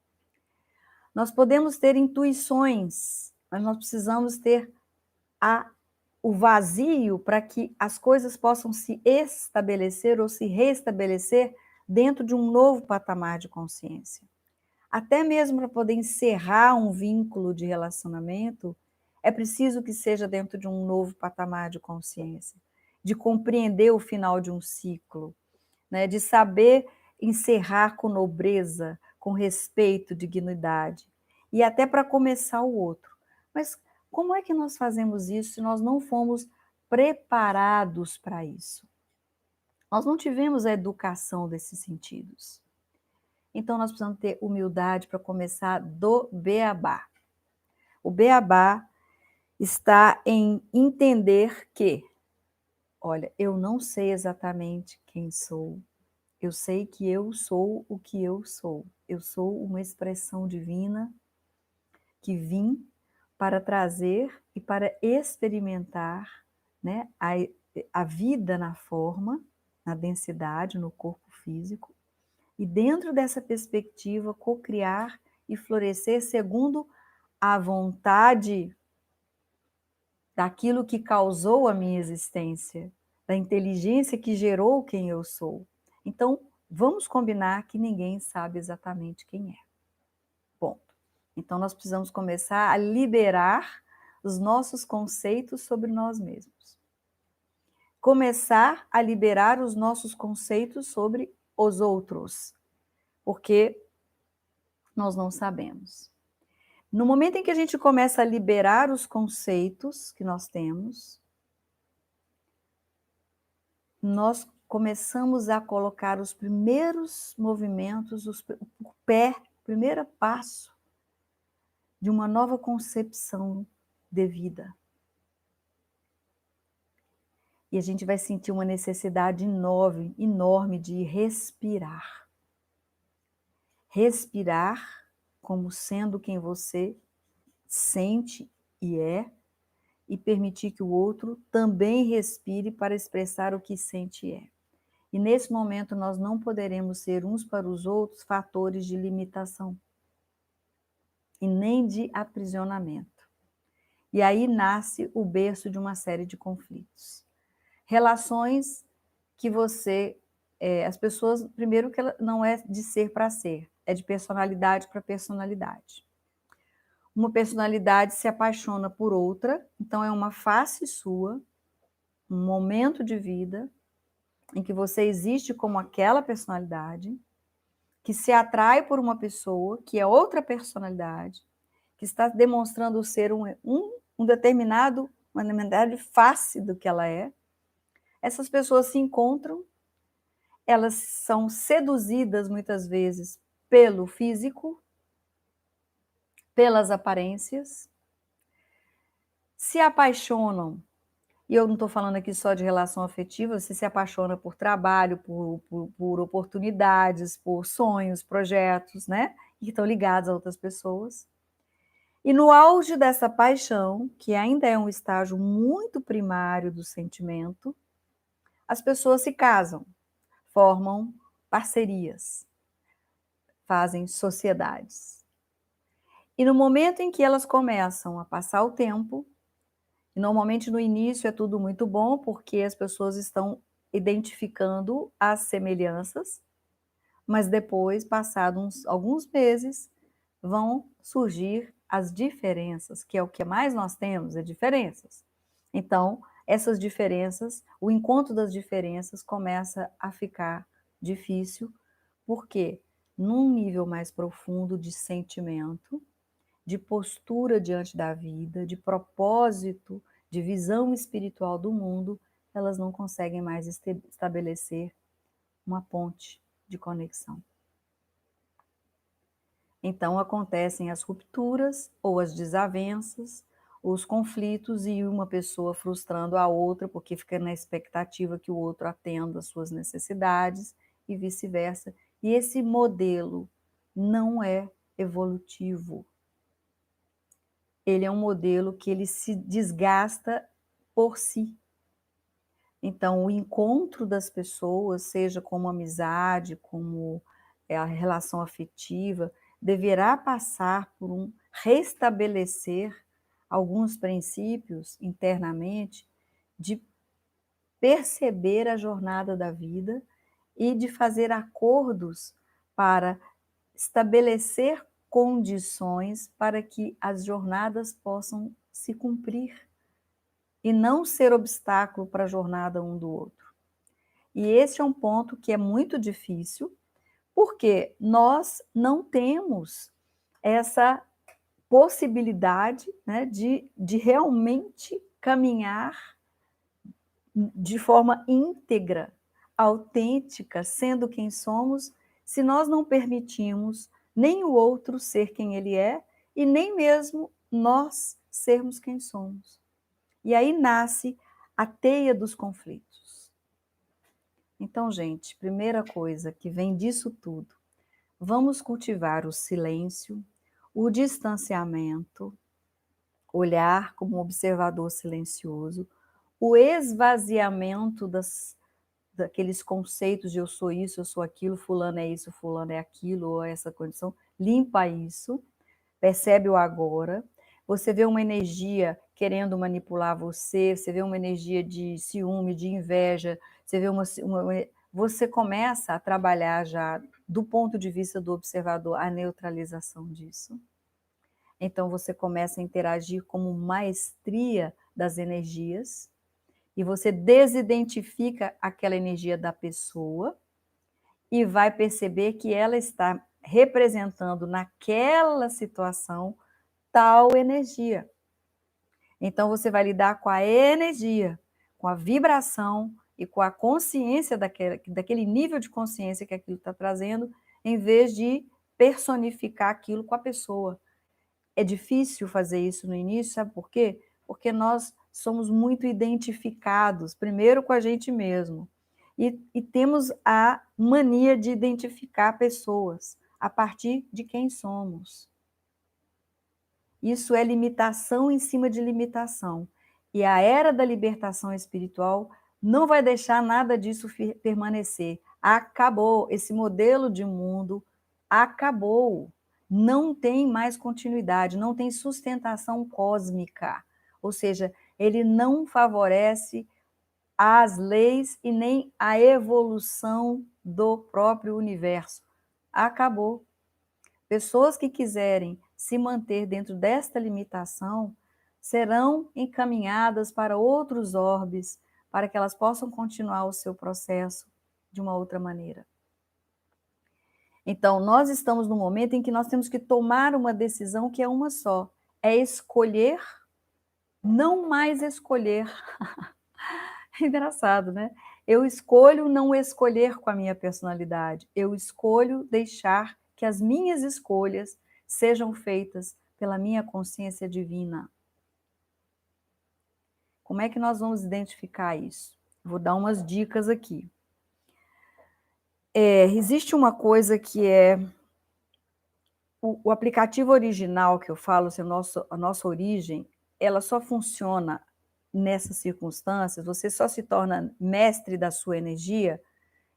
Nós podemos ter intuições, mas nós precisamos ter o vazio para que as coisas possam se estabelecer ou se restabelecer dentro de um novo patamar de consciência. Até mesmo para poder encerrar um vínculo de relacionamento, é preciso que seja dentro de um novo patamar de consciência, de compreender o final de um ciclo, né? De saber encerrar com nobreza, com respeito, dignidade, e até para começar o outro. Mas como é que nós fazemos isso se nós não fomos preparados para isso? Nós não tivemos a educação desses sentidos. Então, nós precisamos ter humildade para começar do beabá. O beabá está em entender que, olha, eu não sei exatamente quem sou, eu sei que eu sou o que eu sou. Eu sou uma expressão divina que vim para trazer e para experimentar, né, a vida na forma, na densidade, no corpo físico, e dentro dessa perspectiva, cocriar e florescer segundo a vontade daquilo que causou a minha existência, da inteligência que gerou quem eu sou. Então, vamos combinar que ninguém sabe exatamente quem é. Ponto. Então, nós precisamos começar a liberar os nossos conceitos sobre nós mesmos. Começar a liberar os nossos conceitos sobre os outros, porque nós não sabemos. No momento em que a gente começa a liberar os conceitos que nós temos, nós começamos a colocar os primeiros movimentos, o primeiro passo de uma nova concepção de vida. E a gente vai sentir uma necessidade enorme de respirar. Respirar como sendo quem você sente e é, e permitir que o outro também respire para expressar o que sente e é. E nesse momento nós não poderemos ser uns para os outros fatores de limitação e nem de aprisionamento. E aí nasce o berço de uma série de conflitos. Relações que as pessoas, primeiro que ela não é de ser para ser, é de personalidade para personalidade. Uma personalidade se apaixona por outra, então é uma face sua, um momento de vida em que você existe como aquela personalidade, que se atrai por uma pessoa que é outra personalidade, que está demonstrando ser uma determinada face do que ela é. Essas pessoas se encontram, elas são seduzidas muitas vezes pelo físico, pelas aparências, se apaixonam, e eu não estou falando aqui só de relação afetiva, você se apaixona por trabalho, por oportunidades, por sonhos, projetos, né? Que estão ligados a outras pessoas. E no auge dessa paixão, que ainda é um estágio muito primário do sentimento, as pessoas se casam, formam parcerias, fazem sociedades. E no momento em que elas começam a passar o tempo, e normalmente no início é tudo muito bom, porque as pessoas estão identificando as semelhanças, mas depois, passados alguns meses, vão surgir as diferenças, que é o que mais nós temos, é diferenças. Então, essas diferenças, o encontro das diferenças começa a ficar difícil, porque num nível mais profundo de sentimento, de postura diante da vida, de propósito, de visão espiritual do mundo, elas não conseguem mais estabelecer uma ponte de conexão. Então acontecem as rupturas ou as desavenças, os conflitos e uma pessoa frustrando a outra porque fica na expectativa que o outro atenda às suas necessidades e vice-versa. E esse modelo não é evolutivo. Ele é um modelo que ele se desgasta por si. Então, o encontro das pessoas, seja como amizade, como a relação afetiva, deverá passar por um restabelecer alguns princípios internamente de perceber a jornada da vida e de fazer acordos para estabelecer condições para que as jornadas possam se cumprir e não ser obstáculo para a jornada um do outro. E esse é um ponto que é muito difícil, porque nós não temos essa possibilidade, né, de realmente caminhar de forma íntegra, autêntica, sendo quem somos, se nós não permitimos nem o outro ser quem ele é e nem mesmo nós sermos quem somos. E aí nasce a teia dos conflitos. Então, gente, primeira coisa que vem disso tudo, vamos cultivar o silêncio, o distanciamento, olhar como um observador silencioso, o esvaziamento daqueles conceitos de eu sou isso, eu sou aquilo, fulano é isso, fulano é aquilo, ou essa condição, limpa isso, percebe o agora, você vê uma energia querendo manipular você, você vê uma energia de ciúme, de inveja, você vê você começa a trabalhar já do ponto de vista do observador a neutralização disso. Então você começa a interagir como maestria das energias e você desidentifica aquela energia da pessoa e vai perceber que ela está representando naquela situação tal energia. Então você vai lidar com a energia, com a vibração e com a consciência daquele nível de consciência que aquilo está trazendo, em vez de personificar aquilo com a pessoa. É difícil fazer isso no início, sabe por quê? Porque nós somos muito identificados, primeiro com a gente mesmo, e temos a mania de identificar pessoas a partir de quem somos. Isso é limitação em cima de limitação. E a era da libertação espiritual não vai deixar nada disso permanecer. Acabou. Esse modelo de mundo acabou. Não tem mais continuidade, não tem sustentação cósmica. Ou seja, ele não favorece as leis e nem a evolução do próprio universo. Acabou. Pessoas que quiserem se manter dentro desta limitação serão encaminhadas para outros orbes, para que elas possam continuar o seu processo de uma outra maneira. Então, nós estamos num momento em que nós temos que tomar uma decisão que é uma só, é escolher, não mais escolher. É engraçado, né? Eu escolho não escolher com a minha personalidade, eu escolho deixar que as minhas escolhas sejam feitas pela minha consciência divina. Como é que nós vamos identificar isso? Vou dar umas dicas aqui. Existe uma coisa que é o aplicativo original que eu falo, assim, a nossa origem, ela só funciona nessas circunstâncias, você só se torna mestre da sua energia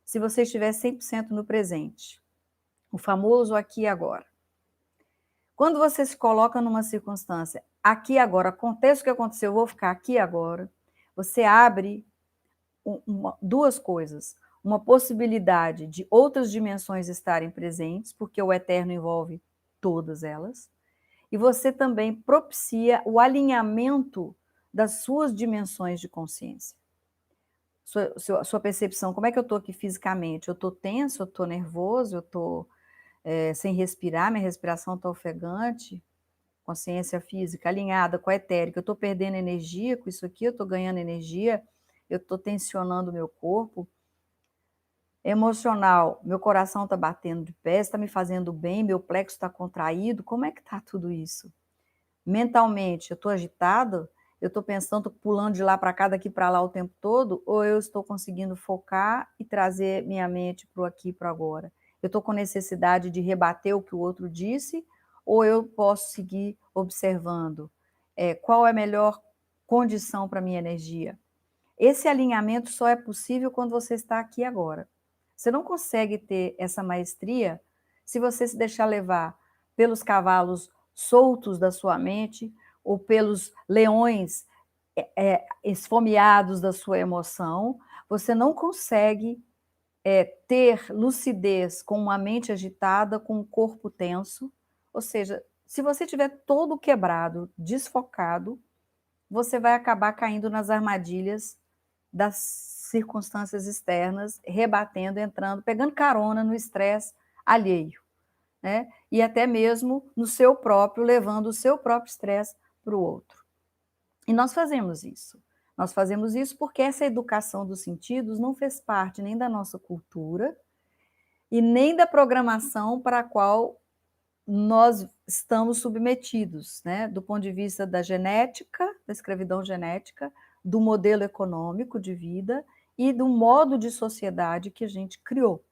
se você estiver 100% no presente. O famoso aqui e agora. Quando você se coloca numa circunstância, aqui e agora, aconteça o que aconteceu, eu vou ficar aqui e agora, você abre duas coisas. Uma possibilidade de outras dimensões estarem presentes, porque o eterno envolve todas elas, e você também propicia o alinhamento das suas dimensões de consciência. Sua percepção, como é que eu estou aqui fisicamente? Eu estou tenso, eu estou nervoso, eu estou sem respirar, minha respiração está ofegante, consciência física alinhada com a etérica, eu estou perdendo energia com isso aqui, eu estou ganhando energia, eu estou tensionando o meu corpo. Emocional, meu coração está batendo de pé, está me fazendo bem, meu plexo está contraído, como é que está tudo isso? Mentalmente, eu estou agitada? Eu estou pensando, pulando de lá para cá, daqui para lá o tempo todo? Ou eu estou conseguindo focar e trazer minha mente para o aqui e para agora? Eu estou com necessidade de rebater o que o outro disse? Ou eu posso seguir observando? Qual é a melhor condição para a minha energia? Esse alinhamento só é possível quando você está aqui agora. Você não consegue ter essa maestria se você se deixar levar pelos cavalos soltos da sua mente ou pelos leões esfomeados da sua emoção. Você não consegue ter lucidez com uma mente agitada, com um corpo tenso. Ou seja, se você estiver todo quebrado, desfocado, você vai acabar caindo nas armadilhas das circunstâncias externas, rebatendo, entrando, pegando carona no estresse alheio, né? E até mesmo no seu próprio, levando o seu próprio estresse para o outro. E nós fazemos isso. Nós fazemos isso porque essa educação dos sentidos não fez parte nem da nossa cultura e nem da programação para a qual nós estamos submetidos, né? Do ponto de vista da genética, da escravidão genética, do modelo econômico de vida e do modo de sociedade que a gente criou,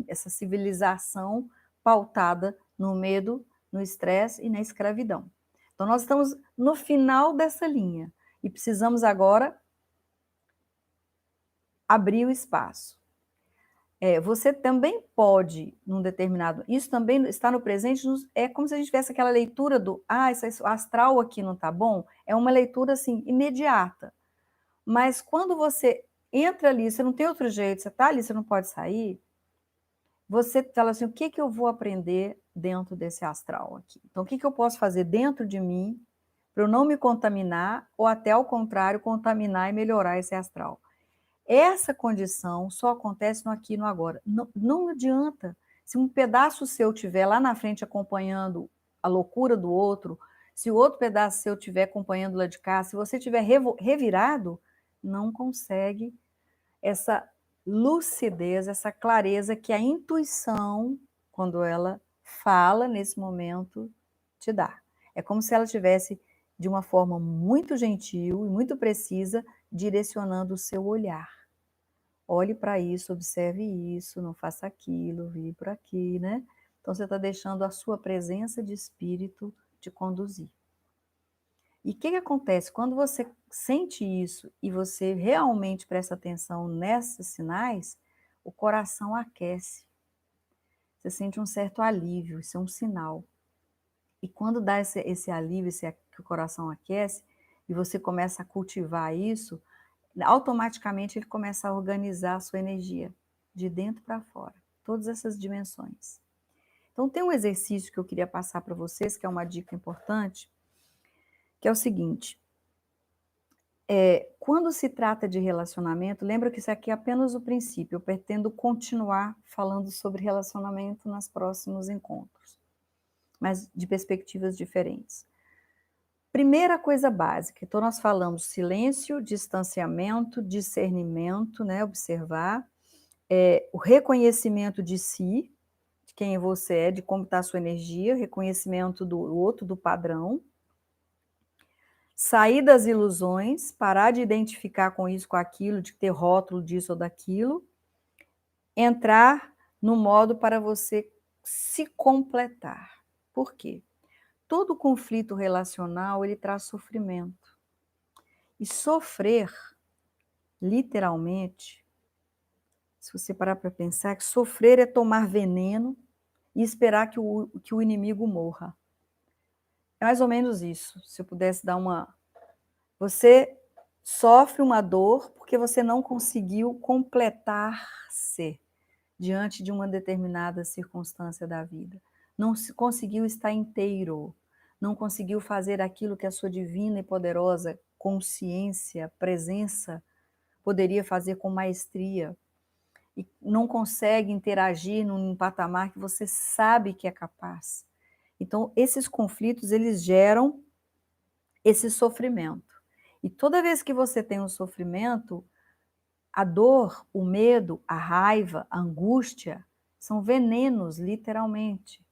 essa civilização pautada no medo, no estresse e na escravidão. Então, nós estamos no final dessa linha e precisamos agora abrir o espaço. Você também pode, num determinado... Isso também está no presente, é como se a gente tivesse aquela leitura do esse astral aqui não está bom, é uma leitura assim, imediata. Mas quando você entra ali, você não tem outro jeito, você está ali, você não pode sair, você fala assim, o que eu vou aprender dentro desse astral aqui? Então, o que eu posso fazer dentro de mim para eu não me contaminar, ou até ao contrário, contaminar e melhorar esse astral? Essa condição só acontece no aqui e no agora. Não, não adianta. Se um pedaço seu estiver lá na frente acompanhando a loucura do outro, se o outro pedaço seu estiver acompanhando lá de cá, se você estiver revirado, não consegue essa lucidez, essa clareza que a intuição, quando ela fala nesse momento, te dá. É como se ela tivesse, de uma forma muito gentil e muito precisa, direcionando o seu olhar. Olhe para isso, observe isso, não faça aquilo, vire por aqui, né? Então, você está deixando a sua presença de espírito te conduzir. E o que acontece? Quando você sente isso e você realmente presta atenção nesses sinais, o coração aquece. Você sente um certo alívio, isso é um sinal. E quando dá esse alívio, que o coração aquece, e você começa a cultivar isso, automaticamente ele começa a organizar a sua energia, de dentro para fora, todas essas dimensões. Então tem um exercício que eu queria passar para vocês, que é uma dica importante, que é o seguinte, quando se trata de relacionamento, lembra que isso aqui é apenas o princípio, eu pretendo continuar falando sobre relacionamento nos próximos encontros, mas de perspectivas diferentes. Primeira coisa básica, então nós falamos silêncio, distanciamento, discernimento, né, observar, o reconhecimento de si, de quem você é, de como está a sua energia, reconhecimento do outro, do padrão, sair das ilusões, parar de identificar com isso, com aquilo, de ter rótulo disso ou daquilo, entrar no modo para você se completar. Por quê? Todo conflito relacional, ele traz sofrimento. E sofrer, literalmente, se você parar para pensar, que sofrer é tomar veneno e esperar que o inimigo morra. É mais ou menos isso, se eu pudesse dar uma... Você sofre uma dor porque você não conseguiu completar-se diante de uma determinada circunstância da vida. Não conseguiu estar inteiro, não conseguiu fazer aquilo que a sua divina e poderosa consciência, presença, poderia fazer com maestria. E não consegue interagir num patamar que você sabe que é capaz. Então, esses conflitos, eles geram esse sofrimento. E toda vez que você tem um sofrimento, a dor, o medo, a raiva, a angústia, são venenos, literalmente.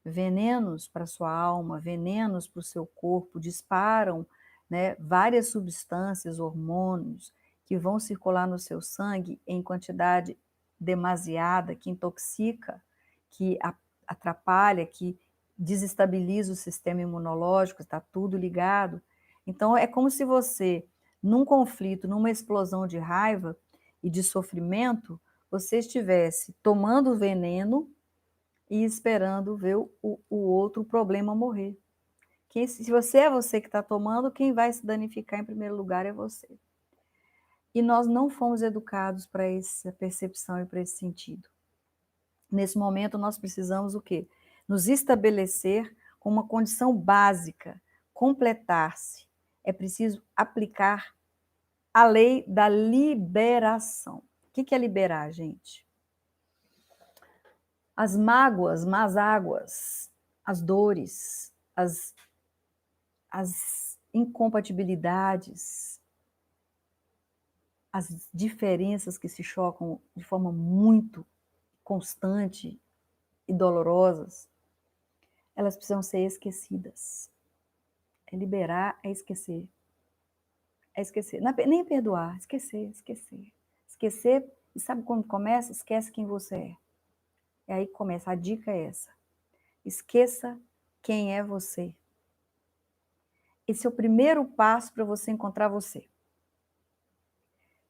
Venenos para a sua alma, venenos para o seu corpo, disparam, né, várias substâncias, hormônios, que vão circular no seu sangue em quantidade demasiada, que intoxica, que atrapalha, que desestabiliza o sistema imunológico, está tudo ligado. Então, é como se você num conflito, numa explosão de raiva e de sofrimento, você estivesse tomando veneno e esperando ver o outro problema morrer. Se você que está tomando, quem vai se danificar em primeiro lugar é você. E nós não fomos educados para essa percepção e para esse sentido. Nesse momento, nós precisamos o quê? Nos estabelecer com uma condição básica, completar-se. É preciso aplicar a lei da liberação. O que é liberar, gente? As mágoas, más águas, as dores, as incompatibilidades, as diferenças que se chocam de forma muito constante e dolorosas, elas precisam ser esquecidas. É liberar, é esquecer. É esquecer. Não é nem perdoar, esquecer, esquecer. Esquecer, e sabe quando começa? Esquece quem você é. E aí começa, a dica é essa. Esqueça quem é você. Esse é o primeiro passo para você encontrar você.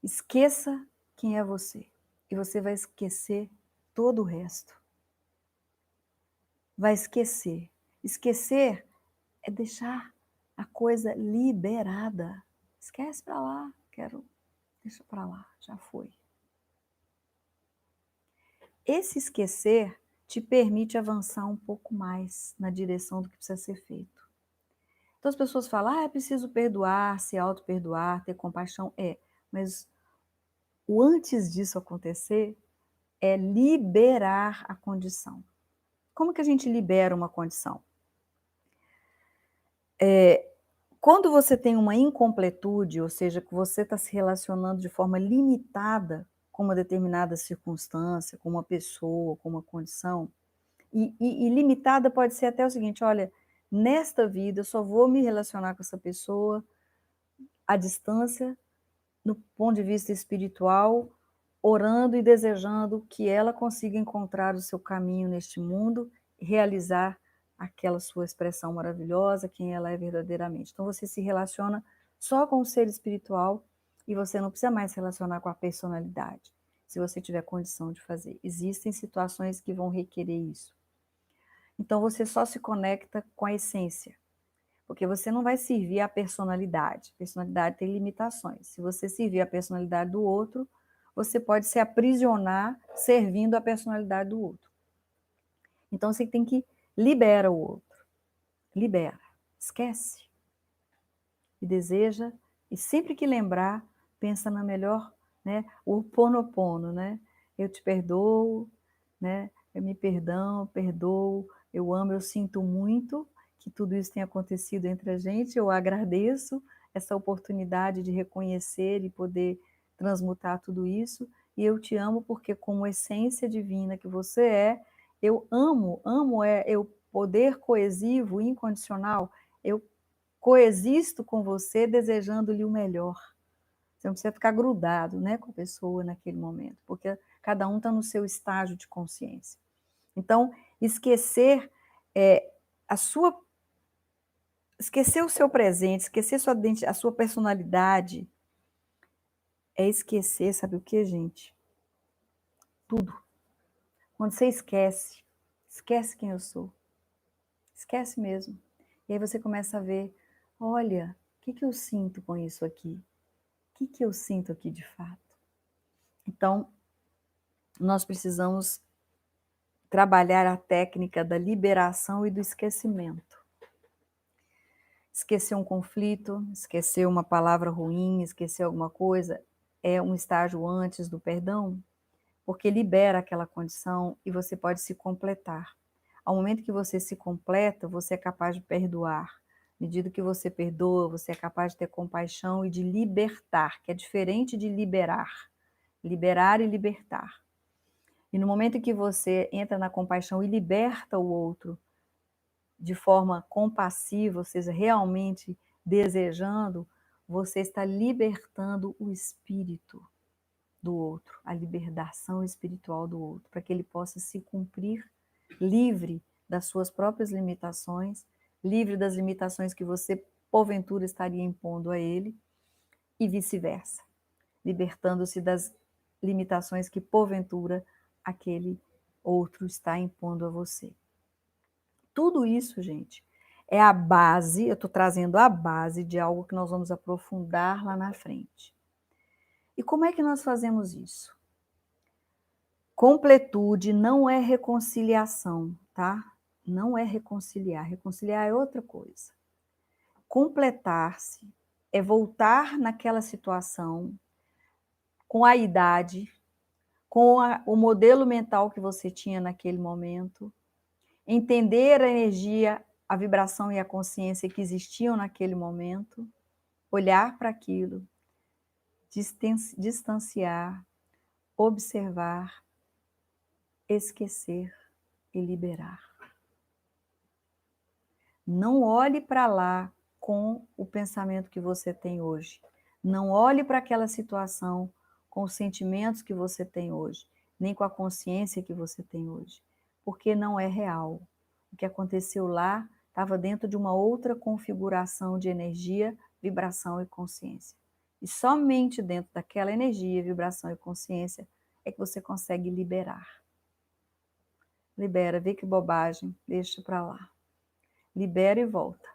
Esqueça quem é você. E você vai esquecer todo o resto. Vai esquecer. Esquecer é deixar a coisa liberada. Esquece para lá, deixa para lá, já foi. Esse esquecer te permite avançar um pouco mais na direção do que precisa ser feito. Então as pessoas falam, é preciso perdoar, se auto-perdoar, ter compaixão. Mas o antes disso acontecer é liberar a condição. Como que a gente libera uma condição? Quando você tem uma incompletude, ou seja, que você está se relacionando de forma limitada com uma determinada circunstância, com uma pessoa, com uma condição, e limitada pode ser até o seguinte, olha, nesta vida eu só vou me relacionar com essa pessoa à distância, no ponto de vista espiritual, orando e desejando que ela consiga encontrar o seu caminho neste mundo e realizar aquela sua expressão maravilhosa, quem ela é verdadeiramente. Então você se relaciona só com o ser espiritual e você não precisa mais se relacionar com a personalidade, se você tiver condição de fazer. Existem situações que vão requerer isso. Então você só se conecta com a essência, porque você não vai servir a personalidade. A personalidade tem limitações. Se você servir a personalidade do outro, você pode se aprisionar servindo a personalidade do outro. Então você tem que liberar o outro. Libera, esquece. E deseja, e sempre que lembrar, pensa na melhor, né? O Ho'oponopono, né? Eu te perdoo, né? Eu me perdoo, eu amo, eu sinto muito que tudo isso tenha acontecido entre a gente, eu agradeço essa oportunidade de reconhecer e poder transmutar tudo isso, e eu te amo porque como essência divina que você é, eu amo é o poder coesivo, incondicional, eu coexisto com você desejando-lhe o melhor. Você não precisa ficar grudado, né, com a pessoa naquele momento, porque cada um está no seu estágio de consciência. Então, esquecer esquecer o seu presente, esquecer a sua personalidade, é esquecer, sabe o que, gente? Tudo. Quando você esquece quem eu sou. Esquece mesmo. E aí você começa a ver, olha, o que eu sinto com isso aqui? O que eu sinto aqui de fato? Então, nós precisamos trabalhar a técnica da liberação e do esquecimento. Esquecer um conflito, esquecer uma palavra ruim, esquecer alguma coisa, é um estágio antes do perdão, porque libera aquela condição e você pode se completar. Ao momento que você se completa, você é capaz de perdoar. À medida que você perdoa, você é capaz de ter compaixão e de libertar, que é diferente de liberar. Liberar e libertar. E no momento em que você entra na compaixão e liberta o outro de forma compassiva, ou seja, realmente desejando, você está libertando o espírito do outro, a libertação espiritual do outro, para que ele possa se cumprir livre das suas próprias limitações, livre das limitações que você, porventura, estaria impondo a ele, e vice-versa, libertando-se das limitações que porventura aquele outro está impondo a você. Tudo isso, gente, é a base, eu estou trazendo a base de algo que nós vamos aprofundar lá na frente. E como é que nós fazemos isso? Completude não é reconciliação, tá? Não é reconciliar. Reconciliar é outra coisa. Completar-se é voltar naquela situação com a idade, com o modelo mental que você tinha naquele momento, entender a energia, a vibração e a consciência que existiam naquele momento, olhar para aquilo, distanciar, observar, esquecer e liberar. Não olhe para lá com o pensamento que você tem hoje. Não olhe para aquela situação com os sentimentos que você tem hoje, nem com a consciência que você tem hoje, porque não é real. O que aconteceu lá estava dentro de uma outra configuração de energia, vibração e consciência. E somente dentro daquela energia, vibração e consciência é que você consegue liberar. Libera, vê que bobagem, deixa para lá. Libera e volta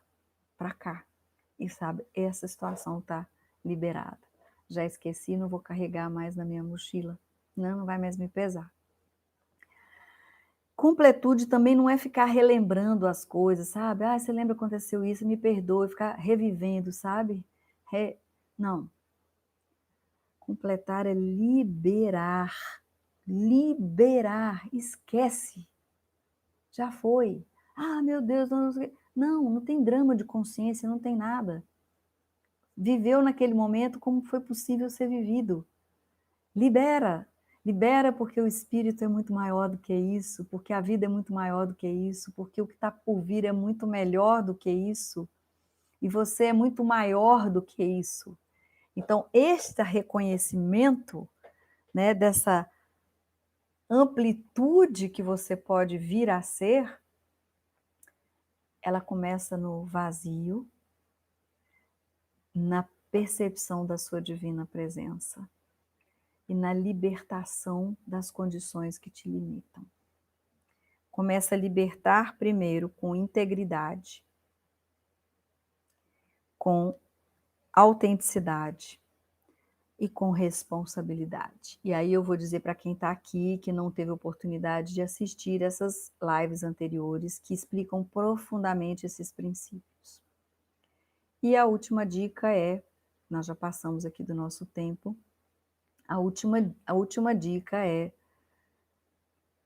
para cá. E sabe, essa situação está liberada. Já esqueci, não vou carregar mais na minha mochila. Não vai mais me pesar. Completude também não é ficar relembrando as coisas, sabe? Ah, você lembra que aconteceu isso, me perdoe, ficar revivendo, sabe? Não. Completar é liberar. Liberar. Esquece. Já foi. Ah, meu Deus, não tem drama de consciência, não tem nada. Viveu naquele momento como foi possível ser vivido. Libera. Libera porque o espírito é muito maior do que isso, porque a vida é muito maior do que isso, porque o que está por vir é muito melhor do que isso, e você é muito maior do que isso. Então, este reconhecimento, né, dessa amplitude que você pode vir a ser, ela começa no vazio, na percepção da sua divina presença e na libertação das condições que te limitam. Começa a libertar primeiro com integridade, com autenticidade e com responsabilidade. E aí eu vou dizer para quem está aqui que não teve oportunidade de assistir essas lives anteriores que explicam profundamente esses princípios. E a última dica é, nós já passamos aqui do nosso tempo, a última dica é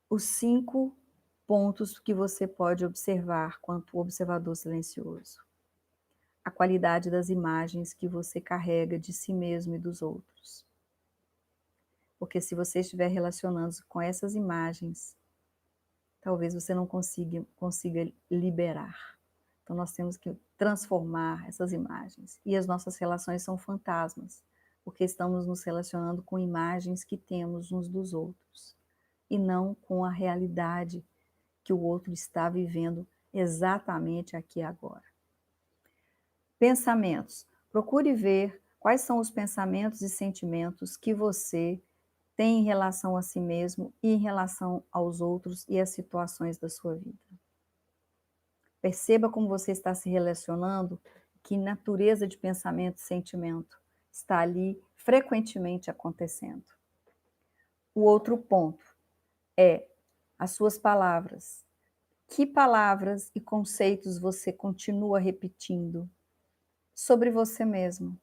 os 5 pontos que você pode observar quanto observador silencioso. A qualidade das imagens que você carrega de si mesmo e dos outros. Porque se você estiver relacionando com essas imagens, talvez você não consiga liberar. Então nós temos que transformar essas imagens. E as nossas relações são fantasmas, porque estamos nos relacionando com imagens que temos uns dos outros, e não com a realidade que o outro está vivendo exatamente aqui e agora. Pensamentos. Procure ver quais são os pensamentos e sentimentos que você tem em relação a si mesmo e em relação aos outros e às situações da sua vida. Perceba como você está se relacionando, que natureza de pensamento e sentimento está ali frequentemente acontecendo. O outro ponto é as suas palavras. Que palavras e conceitos você continua repetindo sobre você mesmo?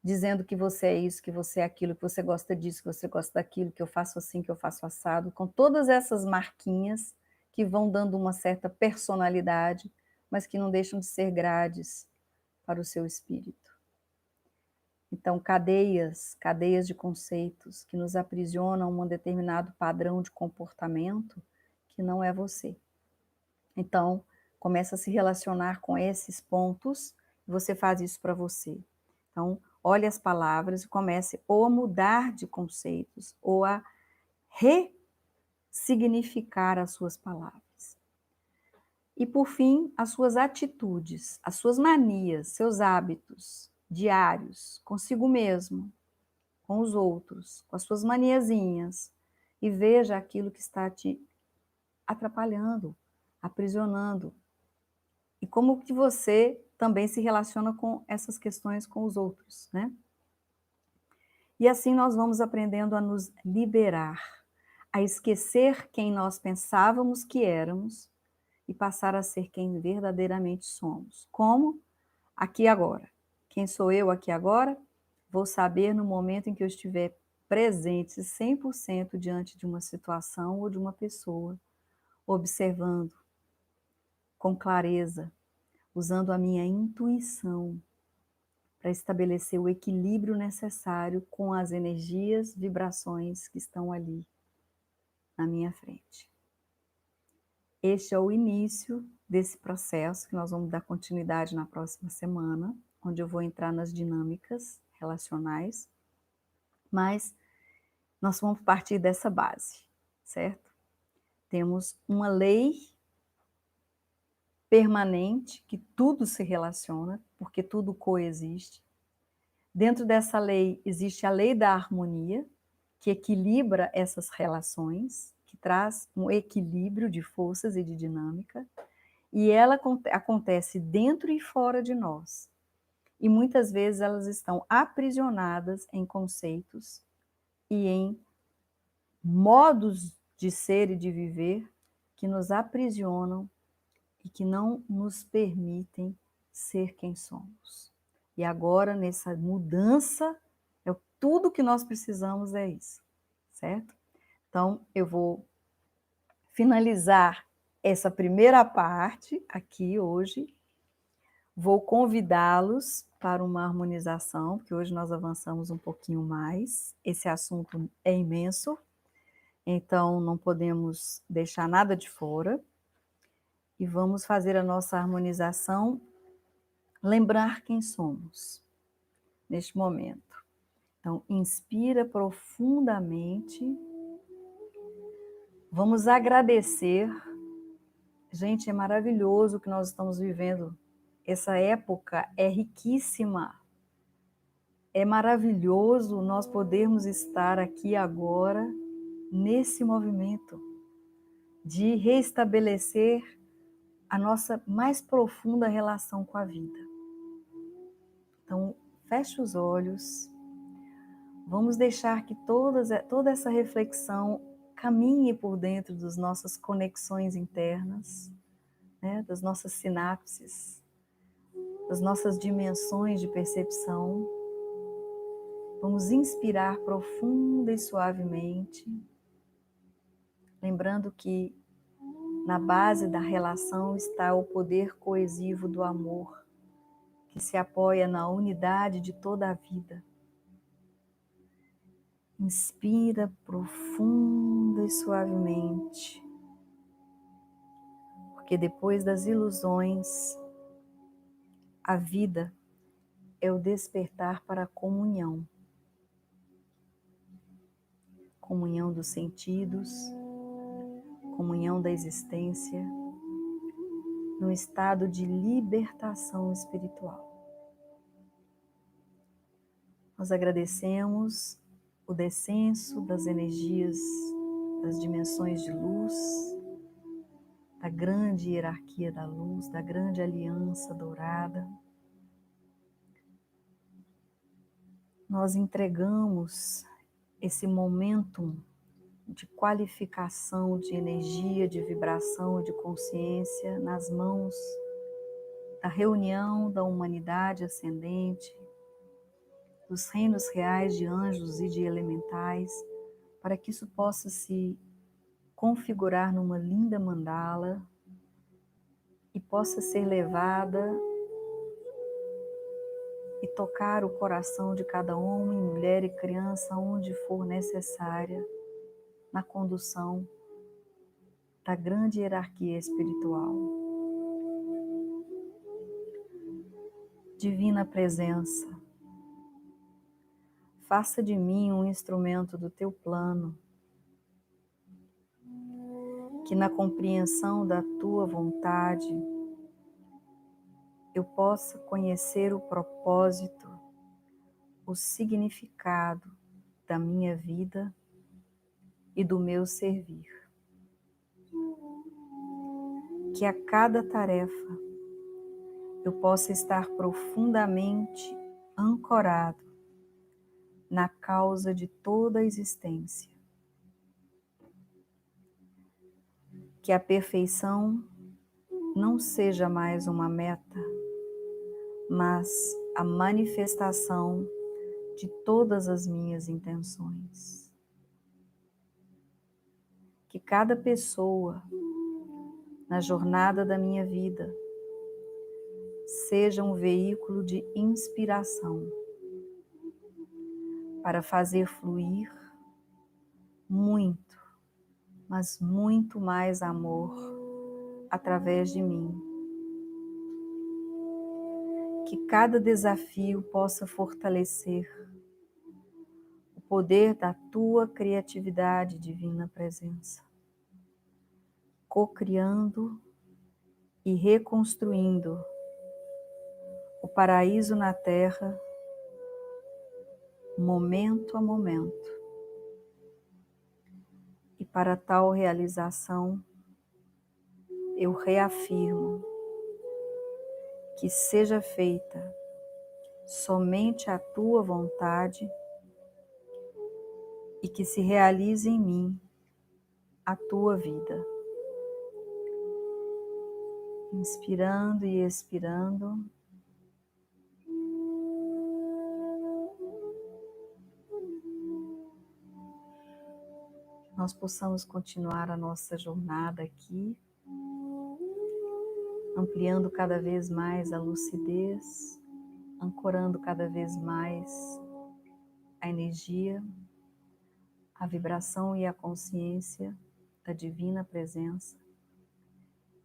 Dizendo que você é isso, que você é aquilo, que você gosta disso, que você gosta daquilo, que eu faço assim, que eu faço assado, com todas essas marquinhas que vão dando uma certa personalidade, mas que não deixam de ser grades para o seu espírito. Então, cadeias de conceitos que nos aprisionam a um determinado padrão de comportamento que não é você. Então, começa a se relacionar com esses pontos, e você faz isso para você. Então, olhe as palavras e comece ou a mudar de conceitos, ou a ressignificar as suas palavras. E, por fim, as suas atitudes, as suas manias, seus hábitos. diários, consigo mesmo, com os outros, com as suas maniazinhas, e veja aquilo que está te atrapalhando, aprisionando, e como que você também se relaciona com essas questões com os outros, né? E assim nós vamos aprendendo a nos liberar, a esquecer quem nós pensávamos que éramos e passar a ser quem verdadeiramente somos. Como? Aqui e agora. Quem sou eu aqui agora? Vou saber no momento em que eu estiver presente 100% diante de uma situação ou de uma pessoa, observando com clareza, usando a minha intuição para estabelecer o equilíbrio necessário com as energias, vibrações que estão ali na minha frente. Este é o início desse processo que nós vamos dar continuidade na próxima semana, onde eu vou entrar nas dinâmicas relacionais, mas nós vamos partir dessa base, certo? Temos uma lei permanente que tudo se relaciona, porque tudo coexiste. Dentro dessa lei existe a lei da harmonia, que equilibra essas relações, que traz um equilíbrio de forças e de dinâmica, e ela acontece dentro e fora de nós. E muitas vezes elas estão aprisionadas em conceitos e em modos de ser e de viver que nos aprisionam e que não nos permitem ser quem somos. E agora, nessa mudança, tudo que nós precisamos é isso, certo? Então, eu vou finalizar essa primeira parte aqui hoje. Vou convidá-los para uma harmonização, porque hoje nós avançamos um pouquinho mais. Esse assunto é imenso, então não podemos deixar nada de fora. E vamos fazer a nossa harmonização, lembrar quem somos neste momento. Então, inspira profundamente. Vamos agradecer. Gente, é maravilhoso o que nós estamos vivendo. Essa época é riquíssima. É maravilhoso nós podermos estar aqui agora, nesse movimento de restabelecer a nossa mais profunda relação com a vida. Então, feche os olhos. Vamos deixar que toda essa reflexão caminhe por dentro das nossas conexões internas, né, das nossas sinapses, das nossas dimensões de percepção. Vamos inspirar profunda e suavemente, lembrando que na base da relação está o poder coesivo do amor, que se apoia na unidade de toda a vida. Inspira profunda e suavemente, porque depois das ilusões, a vida é o despertar para a comunhão. Comunhão dos sentidos, comunhão da existência, num estado de libertação espiritual. Nós agradecemos o descenso das energias, das dimensões de luz, da grande hierarquia da luz, da grande aliança dourada. Nós entregamos esse momentum de qualificação de energia, de vibração, de consciência nas mãos da reunião da humanidade ascendente, dos reinos reais de anjos e de elementais, para que isso possa se configurar numa linda mandala e possa ser levada e tocar o coração de cada homem, mulher e criança onde for necessária na condução da grande hierarquia espiritual. Divina presença, faça de mim um instrumento do teu plano, que na compreensão da tua vontade eu possa conhecer o propósito o significado da minha vida e do meu servir. Que a cada tarefa eu possa estar profundamente ancorado na causa de toda a existência. Que a perfeição não seja mais uma meta, mas a manifestação de todas as minhas intenções. Que cada pessoa na jornada da minha vida seja um veículo de inspiração para fazer fluir muito, mas muito mais amor através de mim. Que cada desafio possa fortalecer o poder da tua criatividade, divina presença, co-criando e reconstruindo o paraíso na terra, momento a momento. E para tal realização, eu reafirmo que seja feita somente a tua vontade e que se realize em mim a tua vida. Inspirando e expirando. Nós possamos continuar a nossa jornada aqui, ampliando cada vez mais a lucidez, ancorando cada vez mais a energia, a vibração e a consciência da divina presença,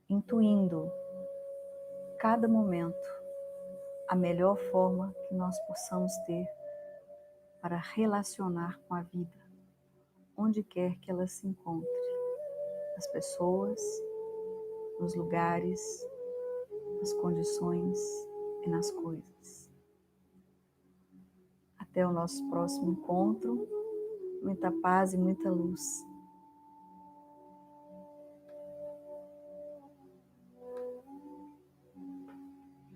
intuindo cada momento a melhor forma que nós possamos ter para relacionar com a vida, onde quer que ela se encontre, nas pessoas, nos lugares, nas condições e nas coisas. Até o nosso próximo encontro. Muita paz e muita luz.